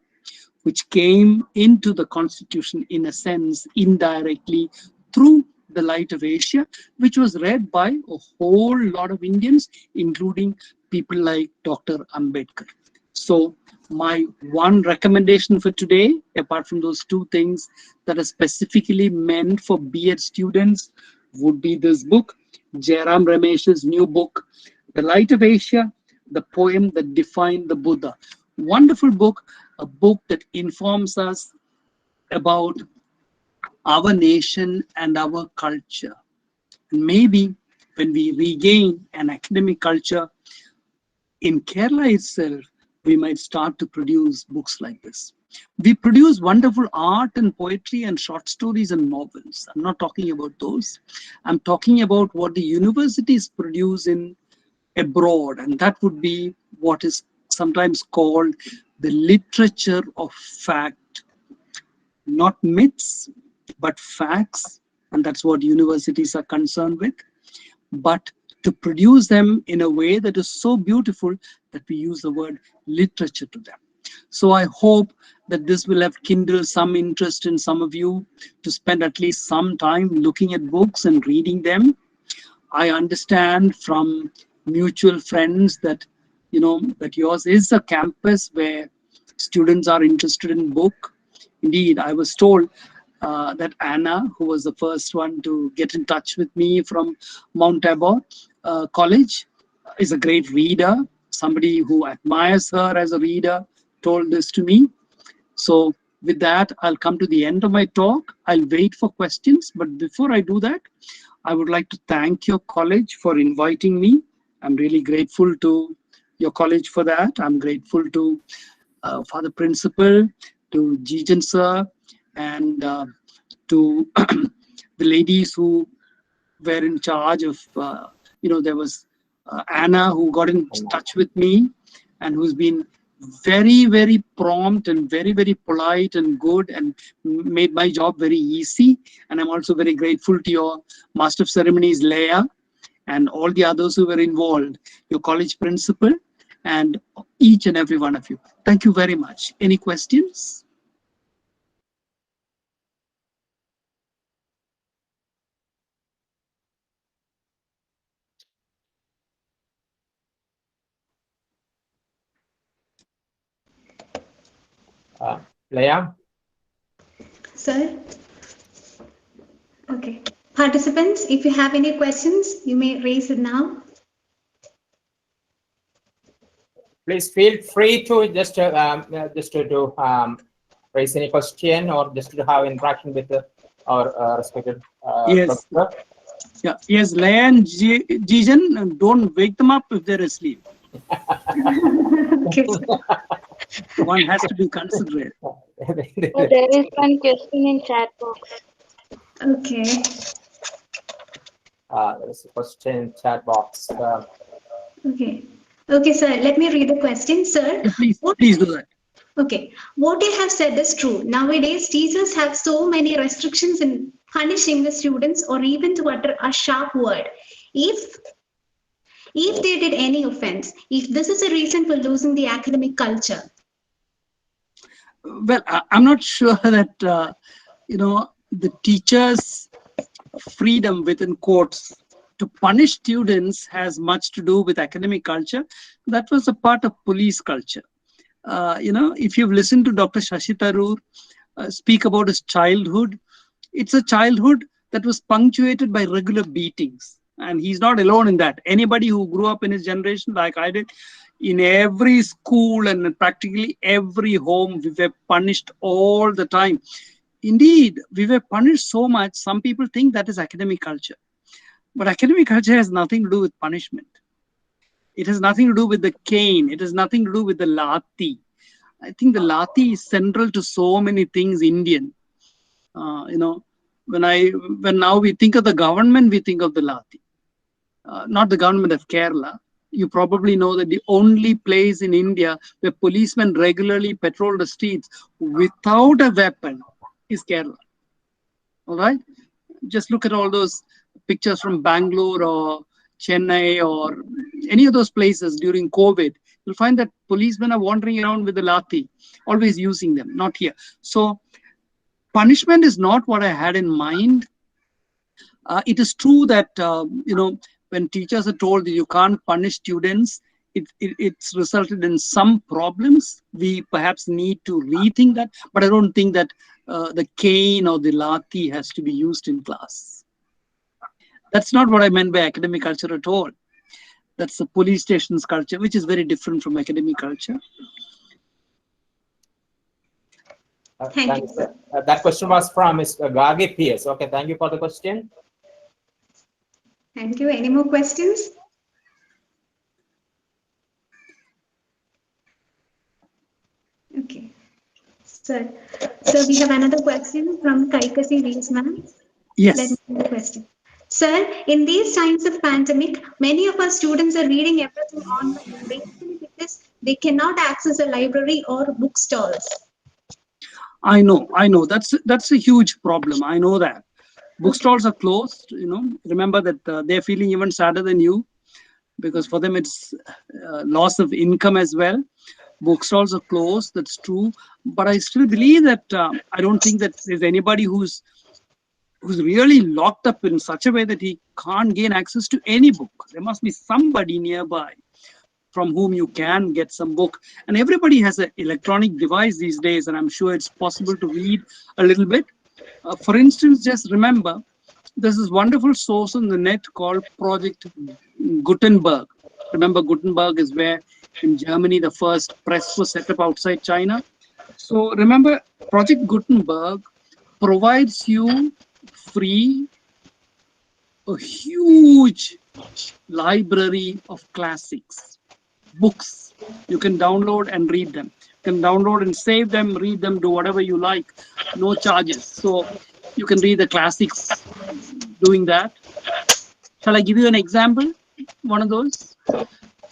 which came into the constitution in a sense indirectly through The Light of Asia, which was read by a whole lot of Indians, including people like Dr. Ambedkar. So my one recommendation for today, apart from those two things that are specifically meant for B.Ed students, would be this book, Jairam Ramesh's new book, The Light of Asia, the poem that defined the Buddha. Wonderful book, a book that informs us about our nation and our culture. And maybe when we regain an academic culture in Kerala itself, we might start to produce books like this. We produce wonderful art and poetry and short stories and novels. I'm not talking about those. I'm talking about what the universities produce in abroad, and that would be what is sometimes called the literature of fact. Not myths, but facts, and that's what universities are concerned with. But to produce them in a way that is so beautiful that we use the word literature to them. So I hope that this will have kindled some interest in some of you to spend at least some time looking at books and reading them. I understand from mutual friends that, that yours is a campus where students are interested in book. Indeed, I was told that Anna, who was the first one to get in touch with me from Mount Tabor College, is a great reader. Somebody who admires her as a reader told this to me. So with that, I'll come to the end of my talk. I'll wait for questions. But before I do that, I would like to thank your college for inviting me. I'm really grateful to your college for that. I'm grateful to Father Principal, to Jijan Sir, and to the ladies who were in charge of, there was Anna who got in touch with me and who's been very, very prompt and very, very polite and good, and made my job very easy. And I'm also very grateful to your Master of Ceremonies, Leah, and all the others who were involved, your college principal, and each and every one of you. Thank you very much. Any questions? Leah? Sir? Okay. Participants, if you have any questions, you may raise it now. Please feel free to just to raise any question or just to have interaction with our respected Yes. professor. Yeah. Yes, Leah and Jijan, don't wake them up if they're asleep. Okay. One has to be considerate. There is one question in chat box. Okay. There is a question in chat box. Okay. Okay, sir. Let me read the question, sir. Please do that. Okay. What you have said is true. Nowadays, teachers have so many restrictions in punishing the students or even to utter a sharp word. If they did any offense, if this is a reason for losing the academic culture. Well, I'm not sure that, the teachers' freedom within quotes to punish students has much to do with academic culture. That was a part of police culture. If you've listened to Dr. Shashi Tharoor speak about his childhood, it's a childhood that was punctuated by regular beatings. And he's not alone in that. Anybody who grew up in his generation, like I did, in every school and practically every home, we were punished all the time. Indeed, we were punished so much, some people think that is academic culture. But academic culture has nothing to do with punishment. It has nothing to do with the cane. It has nothing to do with the lathi. I think the lathi is central to so many things Indian. When now we think of the government, we think of the lathi. Not the government of Kerala. You probably know that the only place in India where policemen regularly patrol the streets without a weapon is Kerala. All right? Just look at all those pictures from Bangalore or Chennai or any of those places during COVID. You'll find that policemen are wandering around with the lathi, always using them, not here. So punishment is not what I had in mind. It is true that, when teachers are told that you can't punish students, it's resulted in some problems. We perhaps need to rethink that, but I don't think that the cane or the lathi has to be used in class. That's not what I meant by academic culture at all. That's the police station's culture, which is very different from academic culture. Thank you, sir. That question was from Mr. Gargi PS. Okay, thank you for the question. Thank you. Any more questions? Okay. Sir, so we have another question from Kaikasi Reels, ma'am. Yes. Let me read the question. Sir, in these times of pandemic, many of our students are reading everything online basically because they cannot access a library or bookstores. I know. That's a huge problem. I know that. Bookstores are closed, Remember that they're feeling even sadder than you because for them it's loss of income as well. Bookstores are closed, that's true. But I still believe that I don't think that there's anybody who's really locked up in such a way that he can't gain access to any book. There must be somebody nearby from whom you can get some book. And everybody has an electronic device these days, and I'm sure it's possible to read a little bit. For instance, just remember, there's this wonderful source on the net called Project Gutenberg. Remember, Gutenberg is where in Germany the first press was set up outside China. So remember, Project Gutenberg provides you free a huge library of classics, books. You can download and read them. You can download and save them, read them, do whatever you like, no charges. So you can read the classics doing that. Shall I give you an example? One of those.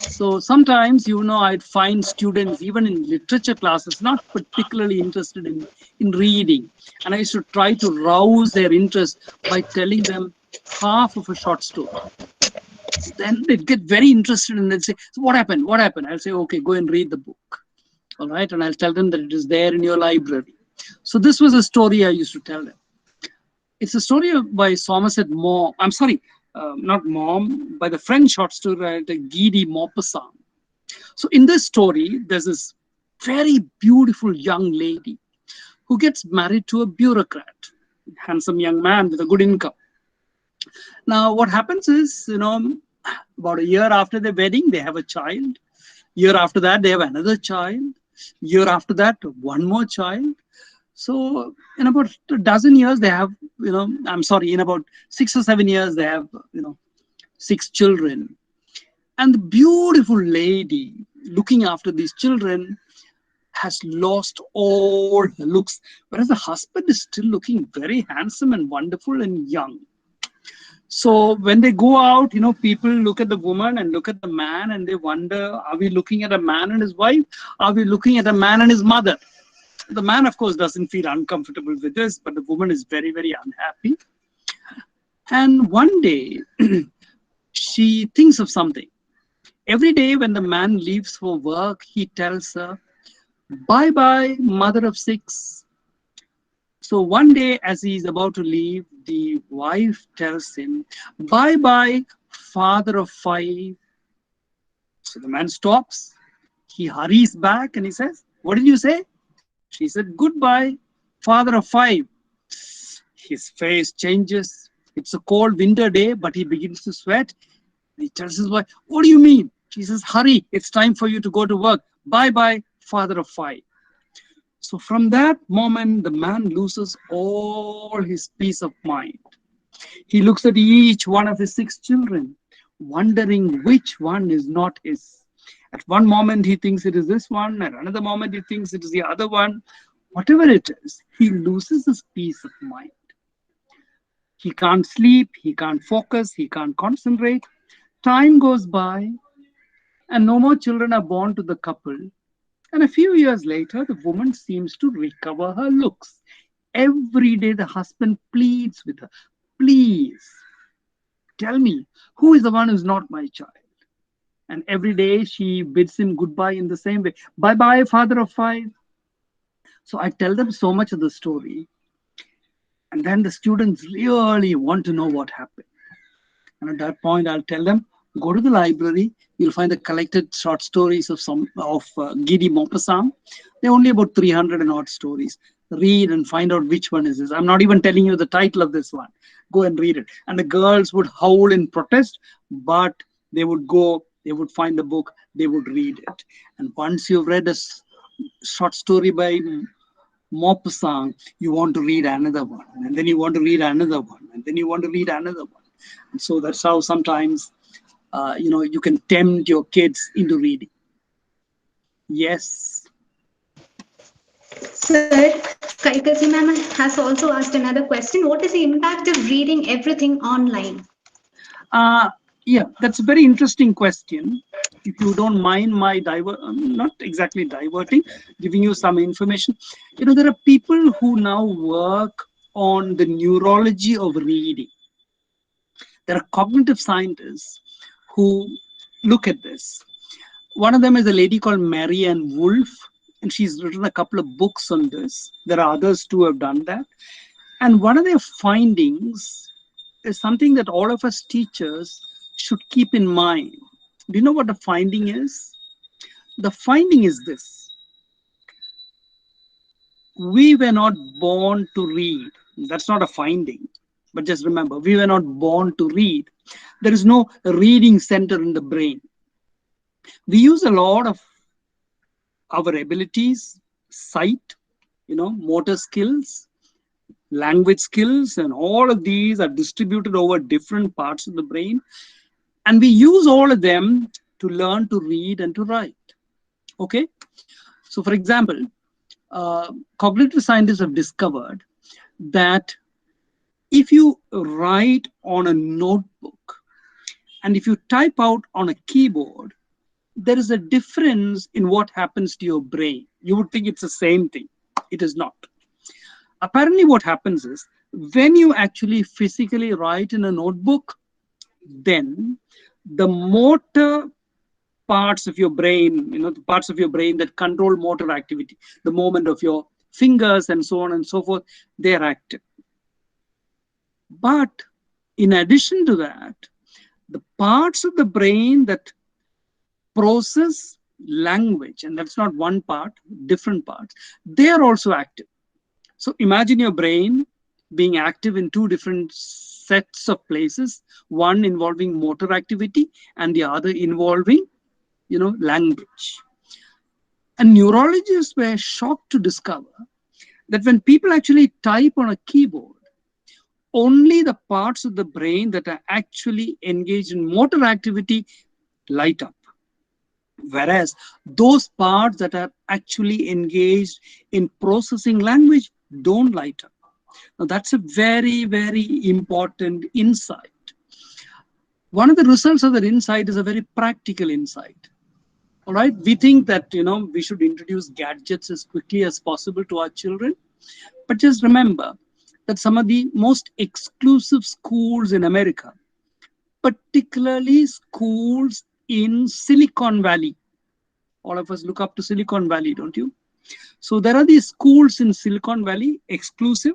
So sometimes, I'd find students, even in literature classes, not particularly interested in reading. And I used to try to rouse their interest by telling them half of a short story. Then they'd get very interested and they'd say, so what happened? What happened? I'll say, okay, go and read the book. All right. And I'll tell them that it is there in your library. So this was a story I used to tell them. It's a story by Somerset Maugham. I'm sorry, not Maugham, by the French short story writer Guy de Maupassant. So in this story, there's this very beautiful young lady who gets married to a bureaucrat, handsome young man with a good income. Now, what happens is, about a year after the wedding, they have a child. Year after that, they have another child. Year after that, one more child. So in about a dozen years, they have, in about 6 or 7 years, they have, 6 children. And the beautiful lady looking after these children has lost all her looks, whereas the husband is still looking very handsome and wonderful and young. So when they go out, people look at the woman and look at the man and they wonder, are we looking at a man and his wife? Are we looking at a man and his mother? The man, of course, doesn't feel uncomfortable with this, but the woman is very, very unhappy. And one day, she thinks of something. Every day when the man leaves for work, he tells her, bye-bye, mother of 6. So one day, as he's about to leave, the wife tells him, bye-bye, father of 5. So the man stops. He hurries back and he says, what did you say? She said, goodbye, father of 5. His face changes. It's a cold winter day, but he begins to sweat. He tells his wife, what do you mean? She says, hurry, it's time for you to go to work. Bye-bye, father of 5. So from that moment, the man loses all his peace of mind. He looks at each one of his 6 children, wondering which one is not his. At one moment, he thinks it is this one. At another moment, he thinks it is the other one. Whatever it is, he loses his peace of mind. He can't sleep. He can't focus. He can't concentrate. Time goes by, and no more children are born to the couple. And a few years later, the woman seems to recover her looks. Every day, the husband pleads with her, please, tell me, who is the one who's not my child? And every day she bids him goodbye in the same way. Bye-bye, father of 5. So I tell them so much of the story. And then the students really want to know what happened. And at that point, I'll tell them, go to the library. You'll find the collected short stories of Guy de Maupassant. They're only about 300 and odd stories. Read and find out which one is this. I'm not even telling you the title of this one. Go and read it. And the girls would howl in protest, but they would go, they would find the book, they would read it. And once you've read a short story by Maupassant, you want to read another one. And then you want to read another one. And then you want to read another one. And so that's how sometimes, you can tempt your kids into reading. Yes. Sir, Kaikasi ma'am has also asked another question. What is the impact of reading everything online? Yeah, that's a very interesting question. If you don't mind my not exactly diverting, giving you some information. There are people who now work on the neurology of reading. There are cognitive scientists who look at this. One of them is a lady called Marianne Wolf, and she's written a couple of books on this. There are others too who have done that. And one of their findings is something that all of us teachers should keep in mind. Do you know what the finding is? The finding is this. We were not born to read. That's not a finding. But just remember, we were not born to read. There is no reading center in the brain. We use a lot of our abilities, sight, motor skills, language skills, and all of these are distributed over different parts of the brain. And we use all of them to learn to read and to write. Okay? So for example, cognitive scientists have discovered that if you write on a notebook and if you type out on a keyboard, there is a difference in what happens to your brain. You would think it's the same thing. It is not. Apparently what happens is, when you actually physically write in a notebook, then the motor parts of your brain, the parts of your brain that control motor activity, the movement of your fingers and so on and so forth, they're active. But in addition to that, the parts of the brain that process language, and that's not one part, different parts, they are also active. So imagine your brain being active in two different sets of places, one involving motor activity and the other involving, language. And neurologists were shocked to discover that when people actually type on a keyboard, only the parts of the brain that are actually engaged in motor activity light up. Whereas those parts that are actually engaged in processing language don't light up. Now that's a very, very important insight. One of the results of that insight is a very practical insight. All right, we think that, we should introduce gadgets as quickly as possible to our children. But just remember that some of the most exclusive schools in America, particularly schools in Silicon Valley, all of us look up to Silicon Valley, don't you? So there are these schools in Silicon Valley, exclusive,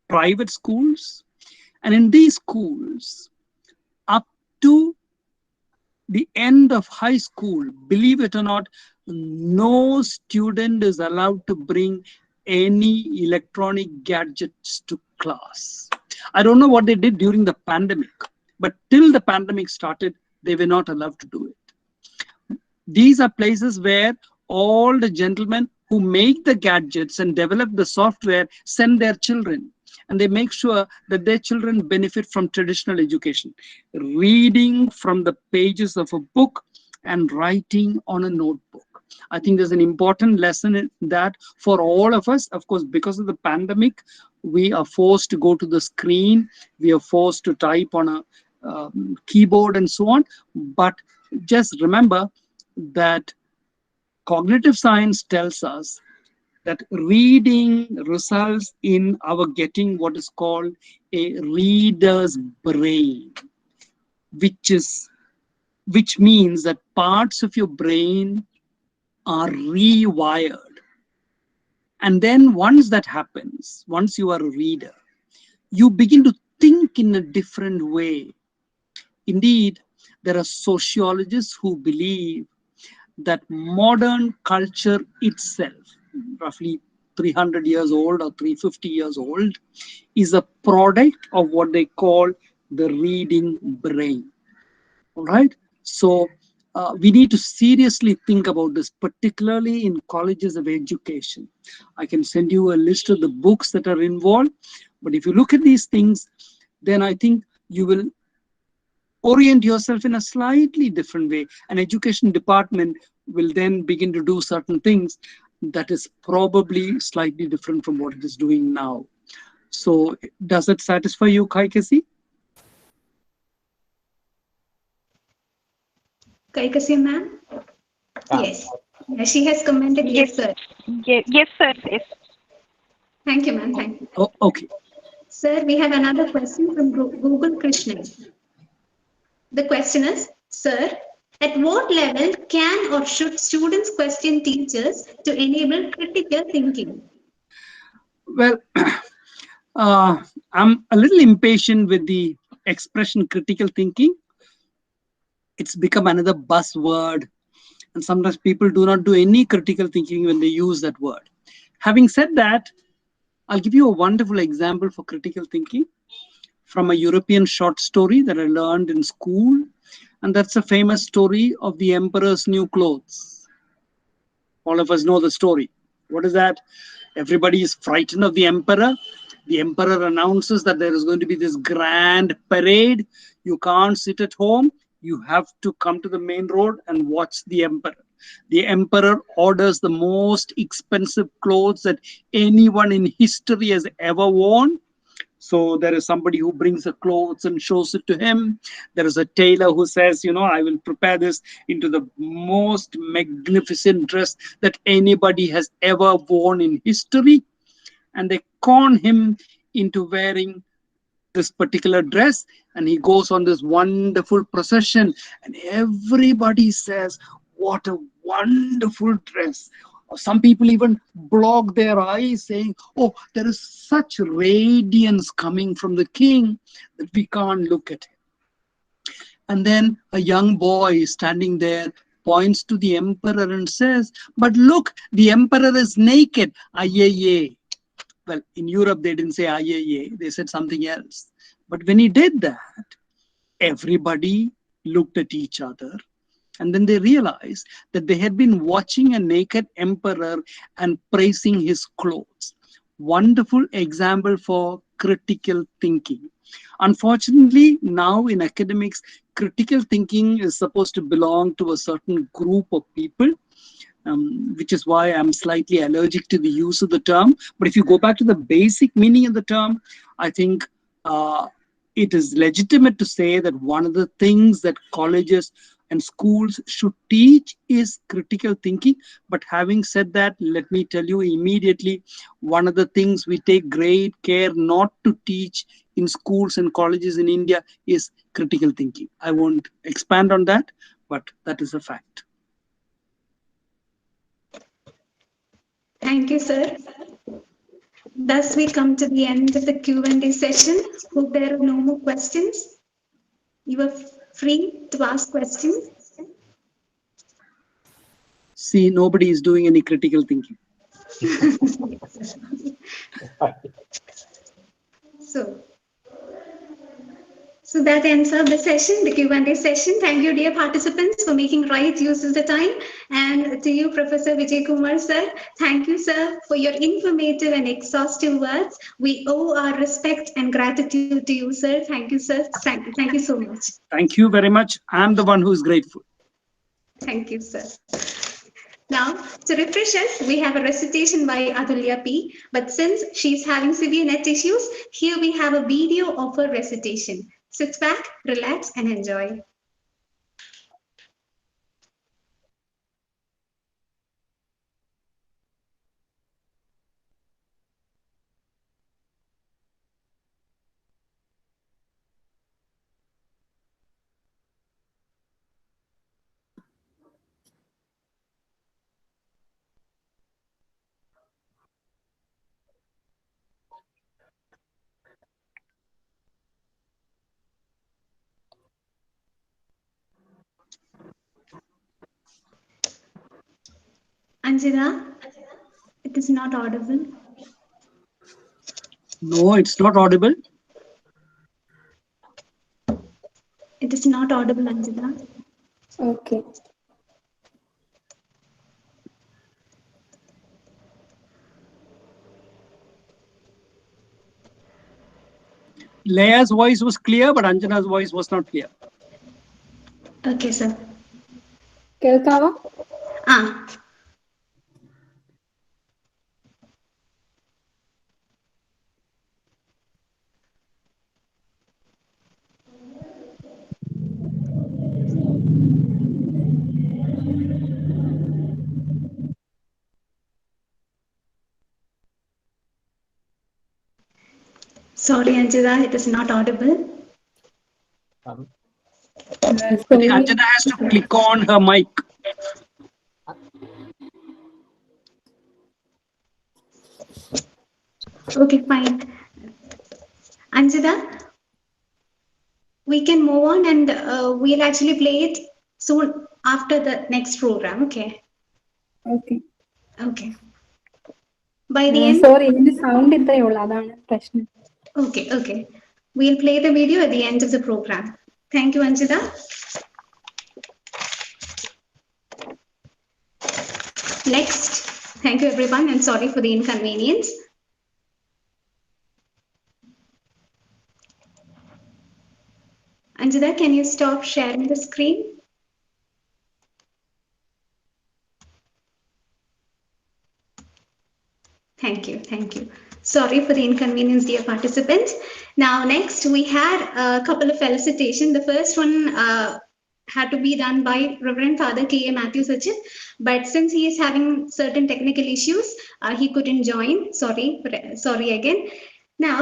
private schools. And in these schools, up to the end of high school, believe it or not, no student is allowed to bring any electronic gadgets to class. I don't know what they did during the pandemic, but till the pandemic started, they were not allowed to do it. These are places where all the gentlemen who make the gadgets and develop the software send their children. And they make sure that their children benefit from traditional education, reading from the pages of a book and writing on a notebook. I think there's an important lesson in that for all of us. Of course, because of the pandemic, we are forced to go to the screen. We are forced to type on a keyboard and so on. But just remember that cognitive science tells us that reading results in our getting what is called a reader's brain, which means that parts of your brain are rewired. And then once that happens, once you are a reader, you begin to think in a different way. Indeed, there are sociologists who believe that modern culture itself, roughly 300 years old or 350 years old, is a product of what they call the reading brain. All right. So we need to seriously think about this, particularly in colleges of education. I can send you a list of the books that are involved. But if you look at these things, then I think you will orient yourself in a slightly different way. An education department will then begin to do certain things that is probably slightly different from what it is doing now. So does it satisfy you, Kaikasi? Kaikasi ma'am? Yes. She has commented yes, sir. Yes, sir. Yes. Thank you, ma'am. Thank you. Oh, okay. Sir, we have another question from Google Krishnan. The question is, sir, at what level can or should students question teachers to enable critical thinking? Well, I'm a little impatient with the expression critical thinking. It's become another buzzword. And sometimes people do not do any critical thinking when they use that word. Having said that, I'll give you a wonderful example for critical thinking from a European short story that I learned in school. And that's a famous story of the Emperor's New Clothes. All of us know the story. What is that? Everybody is frightened of the Emperor. The Emperor announces that there is going to be this grand parade. You can't sit at home. You have to come to the main road and watch the Emperor. The Emperor orders the most expensive clothes that anyone in history has ever worn. So there is somebody who brings the clothes and shows it to him. There is a tailor who says, I will prepare this into the most magnificent dress that anybody has ever worn in history. And they con him into wearing this particular dress, and he goes on this wonderful procession, and everybody says, what a wonderful dress. Some people even block their eyes saying, oh, there is such radiance coming from the king that we can't look at him. And then a young boy standing there points to the emperor and says, but look, the emperor is naked. Aye. Well, in Europe, they didn't say aye, they said something else. But when he did that, everybody looked at each other, and then they realized that they had been watching a naked emperor and praising his clothes. Wonderful example for critical thinking. Unfortunately, now in academics, critical thinking is supposed to belong to a certain group of people. Which is why I'm slightly allergic to the use of the term. But if you go back to the basic meaning of the term, I think it is legitimate to say that one of the things that colleges and schools should teach is critical thinking. But having said that, let me tell you immediately, one of the things we take great care not to teach in schools and colleges in India is critical thinking. I won't expand on that, but that is a fact. Thank you, sir. Thus, we come to the end of the Q&A session. Hope there are no more questions. You are free to ask questions. See, nobody is doing any critical thinking. So that ends up the session, the Q&A session. Thank you, dear participants, for making right use of the time. And to you, Professor Vijay Kumar, sir, thank you, sir, for your informative and exhaustive words. We owe our respect and gratitude to you, sir. Thank you, sir. Thank you so much. Thank you very much. I'm the one who is grateful. Thank you, sir. Now, to refresh us, we have a recitation by Atulya P. But since she's having severe net issues, here we have a video of her recitation. Sit back, relax, and enjoy. Anjana, it is not audible. No, it's not audible. It is not audible, Anjana. Okay. Leia's voice was clear, but Anjana's voice was not clear. Okay, sir. കേൾക്കാവോ? Sorry, Anjana, it is not audible. I think Anjana has to click on her mic. Okay, fine. Anjana, we can move on and we'll actually play it soon after the next program, okay? Okay. Okay. By the end? Sorry, ഇതിന്റെ sound ഇത്രയേ ഉള്ളൂ, അതാണ് പ്രശ്നം. Okay, okay. We'll play the video at the end of the program. Thank you, Anjita. Next, thank you everyone and sorry for the inconvenience. Anjita, can you stop sharing the screen? Thank you. Thank you. Sorry for the inconvenience, dear participants. Now, next we had a couple of felicitations. The first one had to be done by Reverend Father K.A. Matthew Sachin, but since he is having certain technical issues, he couldn't join. Sorry again. Now,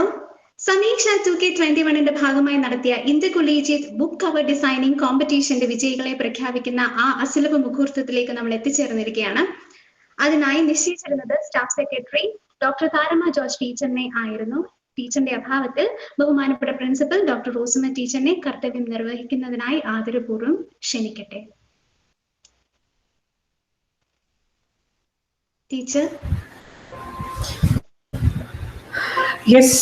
Sameeksha 2K21 ഭാഗമായി നടത്തിയ inter collegiate book cover designing കോമ്പറ്റീഷന്റെ വിജയികളെ പ്രഖ്യാപിക്കുന്ന ആ അസുലഭ മുഹൂർത്തത്തിലേക്ക് നമ്മൾ എത്തിച്ചേർന്നിരിക്കുകയാണ്. അതിനായി നിശ്ചയിച്ചിരുന്നത് staff secretary doctor Tharamma George ടീച്ചറിനെ ആയിരുന്നു. ടീച്ചറിന്റെ അഭാവത്തിൽ ബഹുമാനപ്പെട്ട പ്രിൻസിപ്പൽ ഡോക്ടർ റോസമ്മ ടീച്ചറിനെ കർത്തവ്യം നിർവഹിക്കുന്നതിനായി ആദരപൂർവ്വം ക്ഷണിക്കട്ടെ. Teacher. Yes,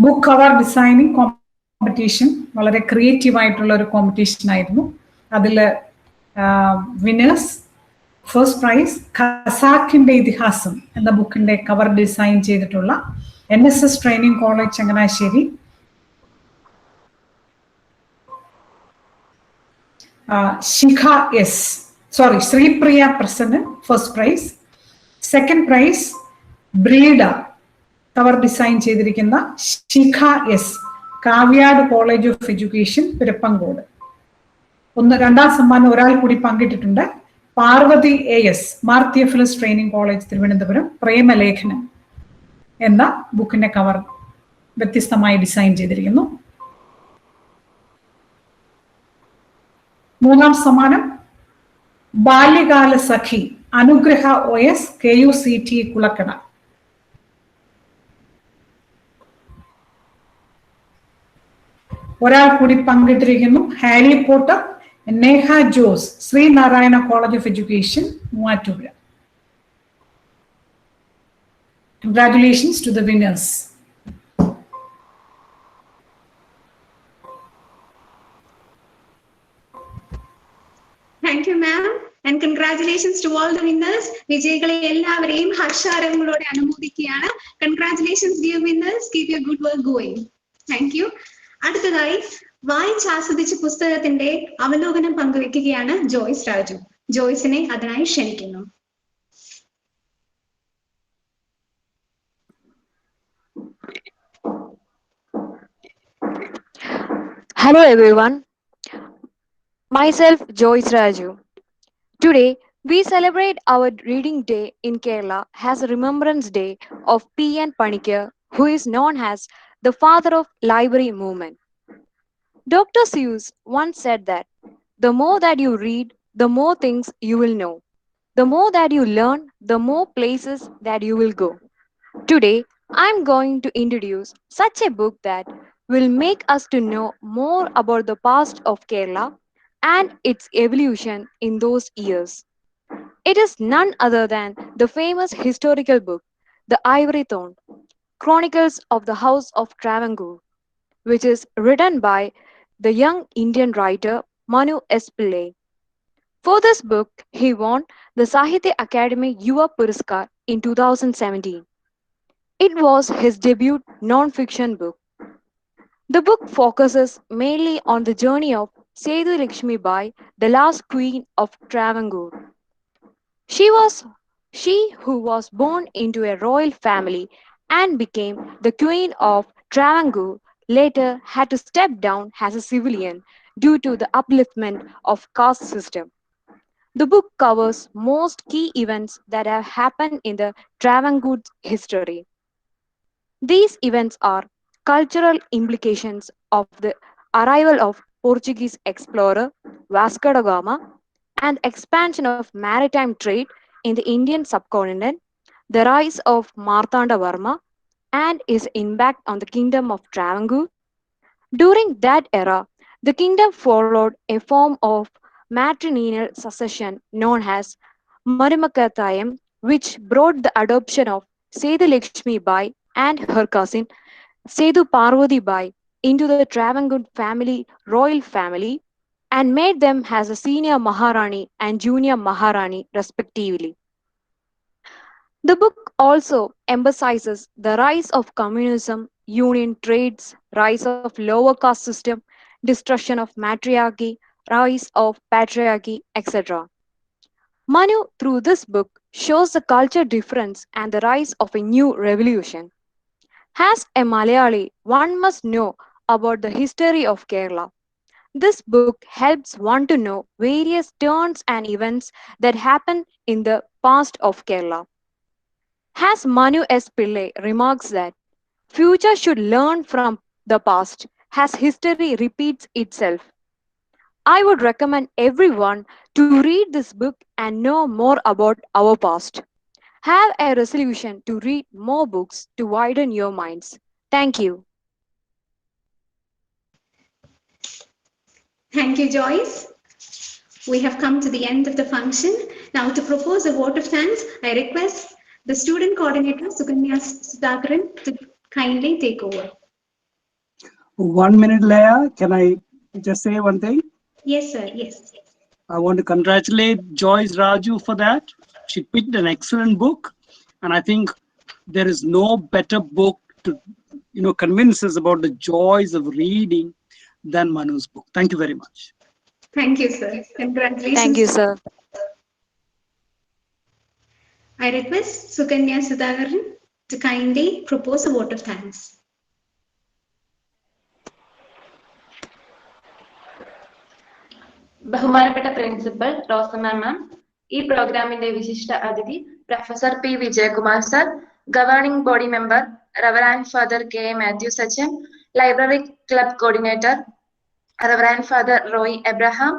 book cover designing competition വളരെ ക്രിയേറ്റീവ് ആയിട്ടുള്ള ഒരു കോമ്പറ്റീഷൻ ആയിരുന്നു. അതിൽ വിന്നേഴ്സ് ഫസ്റ്റ് പ്രൈസ് ഖസാക്കിന്റെ ഇതിഹാസം എന്ന ബുക്കിന്റെ കവർ ഡിസൈൻ ചെയ്തിട്ടുള്ള NSS training college Changanassery, Shikha S Sripriya Prasanna first prize. Second prize Brida cover design ചെയ്തിരിക്കുന്ന ശിഖ എസ്, കാവ്യാട് കോളേജ് ഓഫ് എഡ്യൂക്കേഷൻ പിരപ്പങ്കോട്. രണ്ടാം സമ്മാനം ഒരാൾ കൂടി പങ്കിട്ടിട്ടുണ്ട്. Parvathy AS, Mar Theophilus training college Thiruvananthapuram, Premalekhanam എന്ന ബുക്കിന്റെ കവർ വ്യത്യസ്തമായി ഡിസൈൻ ചെയ്തിരിക്കുന്നു. മൂന്നാം സമ്മാനം ബാല്യകാല സഖി അനുഗ്രഹ OS, KUCT കുളക്കട. ഒരാൾ കൂടി പങ്കിട്ടിരിക്കുന്നു. Harry Potter, Neha Jose, Sreenarayana college of education, Muvattupuzha. Congratulations to the winners. Thank you, ma'am, and congratulations to all the winners. വിജയികളെ എല്ലാവരെയും ഹർഷാരവങ്ങളോടെ അനുമോദിക്കുകയാണ്. Congratulations, dear winners. Keep your good work going. Thank you. അടുത്തതായി വായിച്ചാസ്വദിച്ച പുസ്തകത്തിന്റെ അവലോകനം പങ്കുവെക്കുകയാണ് ജോയ്സ് രാജു. ജോയ്സിനെ അതിനായി ക്ഷണിക്കുന്നു. Hello everyone, myself Joyce Raju. Today we celebrate our reading day in Kerala as a Remembrance Day of P.N. Panikkar, who is known as the father of library movement. Dr. Seuss once said that the more that you read, the more things you will know. The more that you learn, the more places that you will go. Today, I'm going to introduce such a book that will make us to know more about the past of Kerala and its evolution in those years. It is none other than the famous historical book, The Ivory Throne, Chronicles of the House of Travancore, which is written by the young Indian writer Manu S. Pillai. For this book, he won the Sahitya Academy Yuva Puraskar in 2017. It was his debut non-fiction book. The book focuses mainly on the journey of Sethu Lakshmi Bai, the last queen of Travancore. She who was born into a royal family and became the queen of Travancore later had to step down as a civilian due to the upliftment of caste system. The book covers most key events that have happened in the Travancore history. These events are cultural implications of the arrival of Portuguese explorer Vasco da Gama and expansion of maritime trade in the Indian subcontinent, the rise of Martanda Varma and his impact on the kingdom of Travancore. During that era, the kingdom followed a form of matrilineal succession known as Marimakatayam, which brought the adoption of Sethu Lakshmi Bai and her cousin Sethu Parvati Bai into the Travancore royal family and made them as a senior Maharani and junior Maharani respectively. The book also emphasizes the rise of communism, union trades, rise of lower caste system, destruction of matriarchy, rise of patriarchy, etc. Manu, through this book, shows the culture difference and the rise of a new revolution. As a Malayali, one must know about the history of Kerala. This book helps one to know various turns and events that happened in the past of Kerala. As Manu S. Pillai remarks that future should learn from the past as history repeats itself. I would recommend everyone to read this book and know more about our past. Have a resolution to read more books to widen your minds. Thank you. Thank you, Joyce. We have come to the end of the function. Now, to propose a vote of thanks, I request the student coordinator, Sukanya Sudhakaran, to kindly take over. 1 minute, Leah. Can I just say one thing? Yes, sir. Yes. I want to congratulate Joyce Raju for that. She picked an excellent book, and I think there is no better book to, convince us about the joys of reading than Manu's book. Thank you very much. Thank you, sir. Congratulations. Thank you, sir. I request Sukanya Sudhakaran to kindly propose a vote of thanks. ബഹുമാനപ്പെട്ട principal Rosamma ma'am, ഈ പ്രോഗ്രാമിന്റെ വിശിഷ്ട അതിഥി professor P Vijayakumar sir, governing body member reverend father K A Mathew സച്ചൻ, library club coordinator reverend father Roy Abraham,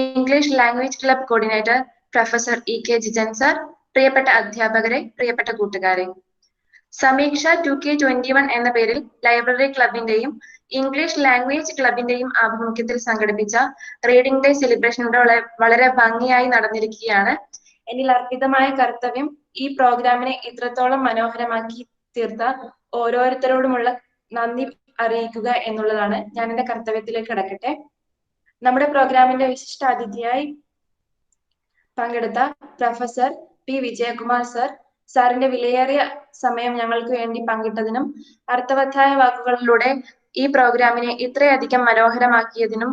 English language club coordinator professor E K Jijan sir, പ്രിയപ്പെട്ട അധ്യാപകരെ, പ്രിയപ്പെട്ട കൂട്ടുകാരെ, സമീക്ഷ 2K21 എന്ന പേരിൽ ലൈബ്രറി ക്ലബിന്റെയും ഇംഗ്ലീഷ് ലാംഗ്വേജ് ക്ലബിന്റെയും ആഭിമുഖ്യത്തിൽ സംഘടിപ്പിച്ച റീഡിംഗ് ഡേ സെലിബ്രേഷൻ വളരെ ഭംഗിയായി നടന്നിരിക്കുകയാണ്. എന്നിൽ അർപ്പിതമായ കർത്തവ്യം ഈ പ്രോഗ്രാമിനെ ഇത്രത്തോളം മനോഹരമാക്കി തീർത്ത ഓരോരുത്തരോടുമുള്ള നന്ദി അറിയിക്കുക എന്നുള്ളതാണ്. ഞാൻ എന്റെ കർത്തവ്യത്തിലേക്ക് കടക്കട്ടെ. നമ്മുടെ പ്രോഗ്രാമിന്റെ വിശിഷ്ട അതിഥിയായി പങ്കെടുത്ത പ്രൊഫസർ പി വിജയകുമാർ സർ, സാറിന്റെ വിലയേറിയ സമയം ഞങ്ങൾക്ക് വേണ്ടി പങ്കിട്ടതിനും അർത്ഥവത്തായ വാക്കുകളിലൂടെ ഈ പ്രോഗ്രാമിനെ ഇത്രയധികം മനോഹരമാക്കിയതിനും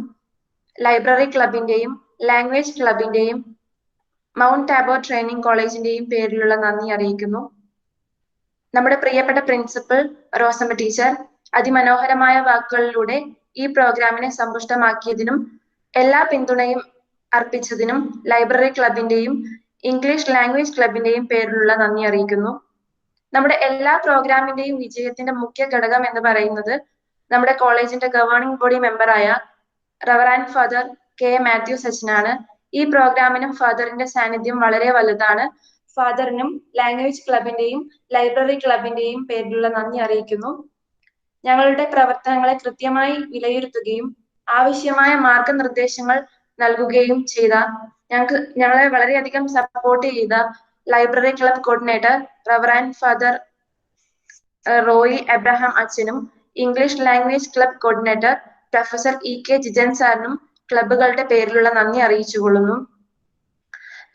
ലൈബ്രറി ക്ലബിന്റെയും ലാംഗ്വേജ് ക്ലബിന്റെയും മൗണ്ട് ടാബോർ ട്രെയിനിങ് കോളേജിന്റെയും പേരിലുള്ള നന്ദി അറിയിക്കുന്നു. നമ്മുടെ പ്രിയപ്പെട്ട പ്രിൻസിപ്പൽ റോസമ്മ ടീച്ചർ അതിമനോഹരമായ വാക്കുകളിലൂടെ ഈ പ്രോഗ്രാമിനെ സമ്പുഷ്ടമാക്കിയതിനും എല്ലാ പിന്തുണയും അർപ്പിച്ചതിനും ലൈബ്രറി ക്ലബിന്റെയും ഇംഗ്ലീഷ് ലാംഗ്വേജ് ക്ലബിന്റെയും പേരിലുള്ള നന്ദി അറിയിക്കുന്നു. നമ്മുടെ എല്ലാ പ്രോഗ്രാമിന്റെയും വിജയത്തിന്റെ മുഖ്യ ഘടകം എന്ന് പറയുന്നത് നമ്മുടെ കോളേജിന്റെ ഗവേണിംഗ് ബോഡി മെമ്പറായ reverend father K A Mathew സച്ചിനാണ്. ഈ പ്രോഗ്രാമിനും ഫാദറിന്റെ സാന്നിധ്യം വളരെ വലുതാണ്. ഫാദറിനും ലാംഗ്വേജ് ക്ലബിന്റെയും ലൈബ്രറി ക്ലബിന്റെയും പേരിലുള്ള നന്ദി അറിയിക്കുന്നു. ഞങ്ങളുടെ പ്രവർത്തനങ്ങളെ കൃത്യമായി വിലയിരുത്തുകയും ആവശ്യമായ മാർഗനിർദ്ദേശങ്ങൾ നൽകുകയും ചെയ്ത ഞങ്ങളെ വളരെയധികം സപ്പോർട്ട് ചെയ്ത library club coordinator reverend father Roy Abraham അച്ഛനും English language club coordinator professor E K Jijan സാറിനും ക്ലബുകളുടെ പേരിലുള്ള നന്ദി അറിയിച്ചുകൊള്ളുന്നു.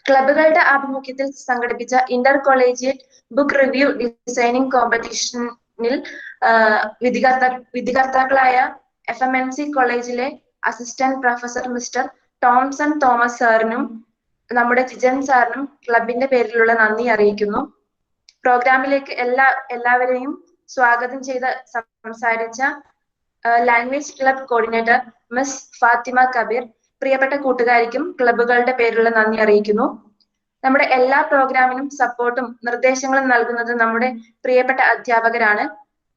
ക്ലബുകളുടെ ആഭിമുഖ്യത്തിൽ സംഘടിപ്പിച്ച inter collegiate book review designing കോമ്പറ്റീഷനിൽ വിധികർത്താക്കളായ FMNC കോളേജിലെ assistant professor mister Thomson Thomas സാറിനും നമ്മുടെ ജിജൻ സാറിനും ക്ലബിന്റെ പേരിലുള്ള നന്ദി അറിയിക്കുന്നു. പ്രോഗ്രാമിലേക്ക് എല്ലാവരെയും സ്വാഗതം ചെയ്ത് സംസാരിച്ച language club coordinator miss Fathima Kabir, പ്രിയപ്പെട്ട കൂട്ടുകാരിക്കും ക്ലബുകളുടെ പേരിലുള്ള നന്ദി അറിയിക്കുന്നു. നമ്മുടെ എല്ലാ പ്രോഗ്രാമിനും സപ്പോർട്ടും നിർദ്ദേശങ്ങളും നൽകുന്നത് നമ്മുടെ പ്രിയപ്പെട്ട അധ്യാപകരാണ്.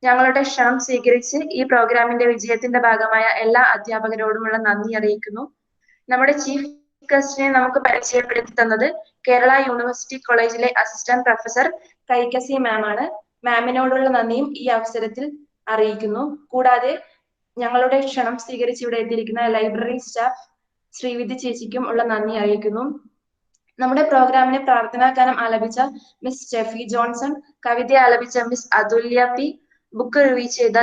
ഞങ്ങളുടെ ക്ഷണം സ്വീകരിച്ച് ഈ പ്രോഗ്രാമിന്റെ വിജയത്തിന്റെ ഭാഗമായ എല്ലാ അധ്യാപകരോടുമുള്ള നന്ദി അറിയിക്കുന്നു. നമ്മുടെ ചീഫ് ഗസ്റ്റിനെ നമുക്ക് പരിചയപ്പെടുത്തി തന്നത് കേരള യൂണിവേഴ്സിറ്റി കോളേജിലെ അസിസ്റ്റന്റ് പ്രൊഫസർ കൈകസി മാം ആണ്. മാമിനോടുള്ള നന്ദിയും ഈ അവസരത്തിൽ അറിയിക്കുന്നു. കൂടാതെ ഞങ്ങളുടെ ക്ഷണം സ്വീകരിച്ച് ഇവിടെ എത്തിയിരിക്കുന്ന ലൈബ്രറി സ്റ്റാഫ് ശ്രീവിധി ചേച്ചിക്കും ഉള്ള നന്ദി അറിയിക്കുന്നു. നമ്മുടെ പ്രോഗ്രാമിനെ പ്രാർത്ഥനാ ഗാനം ആലപിച്ച മിസ് സ്റ്റെഫി ജോൺസൺ, കവിത ആലപിച്ച മിസ് അതുല്യ പി, ബുക്ക് റിവ്യൂ ചെയ്ത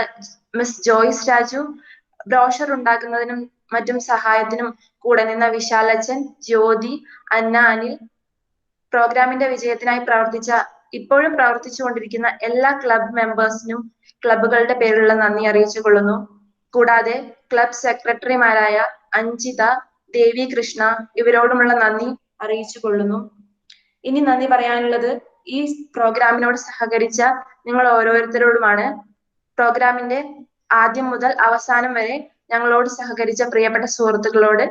മിസ് ജോയ്സ് രാജു, ബ്രോഷർ ഉണ്ടാക്കുന്നതിനും മറ്റും സഹായത്തിനും കൂടെ നിന്ന വിശാലച്ചൻ, ജ്യോതി, അന്ന അനിൽ, പ്രോഗ്രാമിന്റെ വിജയത്തിനായി ഇപ്പോഴും പ്രവർത്തിച്ചുകൊണ്ടിരിക്കുന്ന എല്ലാ ക്ലബ് മെമ്പേഴ്സിനും ക്ലബുകളുടെ പേരിലുള്ള നന്ദി അറിയിച്ചു കൊള്ളുന്നു. കൂടാതെ ക്ലബ് സെക്രട്ടറിമാരായ അഞ്ജിത, ദേവി കൃഷ്ണ ഇവരോടുമുള്ള നന്ദി അറിയിച്ചു കൊള്ളുന്നു. ഇനി നന്ദി പറയാനുള്ളത് ഈ പ്രോഗ്രാമിനോട് സഹകരിച്ച നിങ്ങൾ ഓരോരുത്തരോടുമാണ്. പ്രോഗ്രാമിന്റെ ആദ്യം മുതൽ അവസാനം വരെ ഞങ്ങളോട് സഹകരിച്ച പ്രിയപ്പെട്ട സുഹൃത്തുക്കളോട്.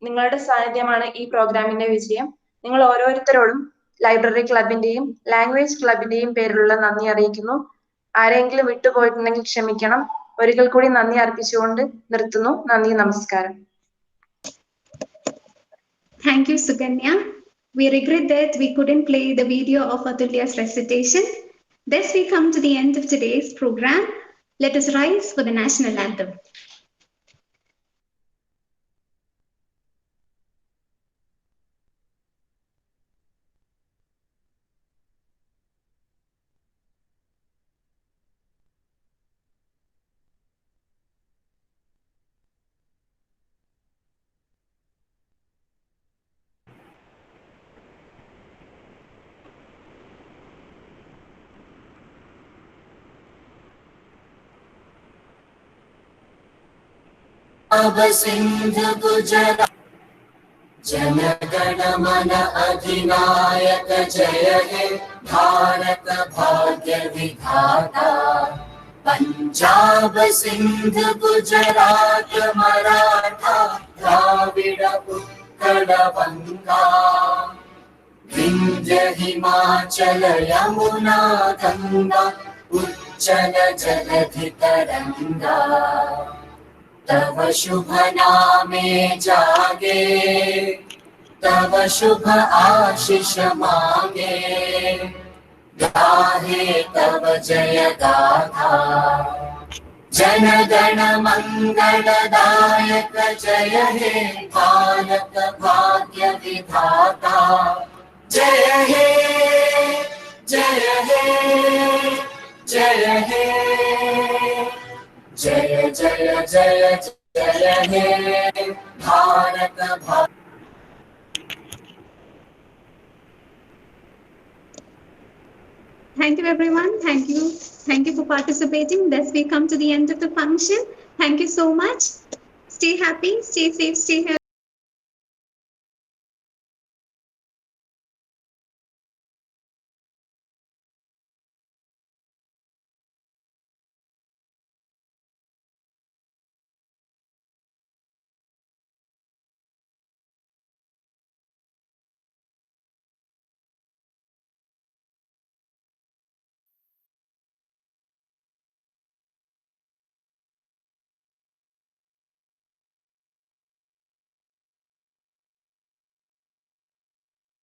നിങ്ങളുടെ സാന്നിധ്യമാണ് ഈ പ്രോഗ്രാമിന്റെ വിജയം. നിങ്ങൾ ഓരോരുത്തരോടും ലൈബ്രറി ക്ലബിന്റെയും ലാംഗ്വേജ് ക്ലബിന്റെയും പേരിലുള്ള നന്ദി അറിയിക്കുന്നു. ആരെങ്കിലും വിട്ടുപോയിട്ടുണ്ടെങ്കിൽ ക്ഷമിക്കണം. ഒരിക്കൽ കൂടി നന്ദി അർപ്പിച്ചുകൊണ്ട് നിർത്തുന്നു. നന്ദി, നമസ്കാരം. Thank you, Suganya. We regret that we couldn't play the video of Atulya's recitation. Thus, we come to the end of today's program. Let us rise for the national anthem. Sindhu Gujarat जनगण मन अधिनायक जय हे भारत भाग्य विधाता। पंजाब सिंध गुजरात मराठा द्राविड़ उत्कल बंगा विंध्य हिमाचल यमुना गंगा उच्चल जलधि तरंगा। तव शुभ नामे जागे तव शुभ आशीष मांगे गाहे तव जय गाथा। जन गण मंगलदायक जय हे भारत भाग्य विधाता। जय हे जय हे जय हे जय जय जय जय हे भारत भाग्य। Thank you, everyone. Thank you for participating. Thus, we come to the end of the function. Thank you so much. Stay happy, stay safe, stay healthy.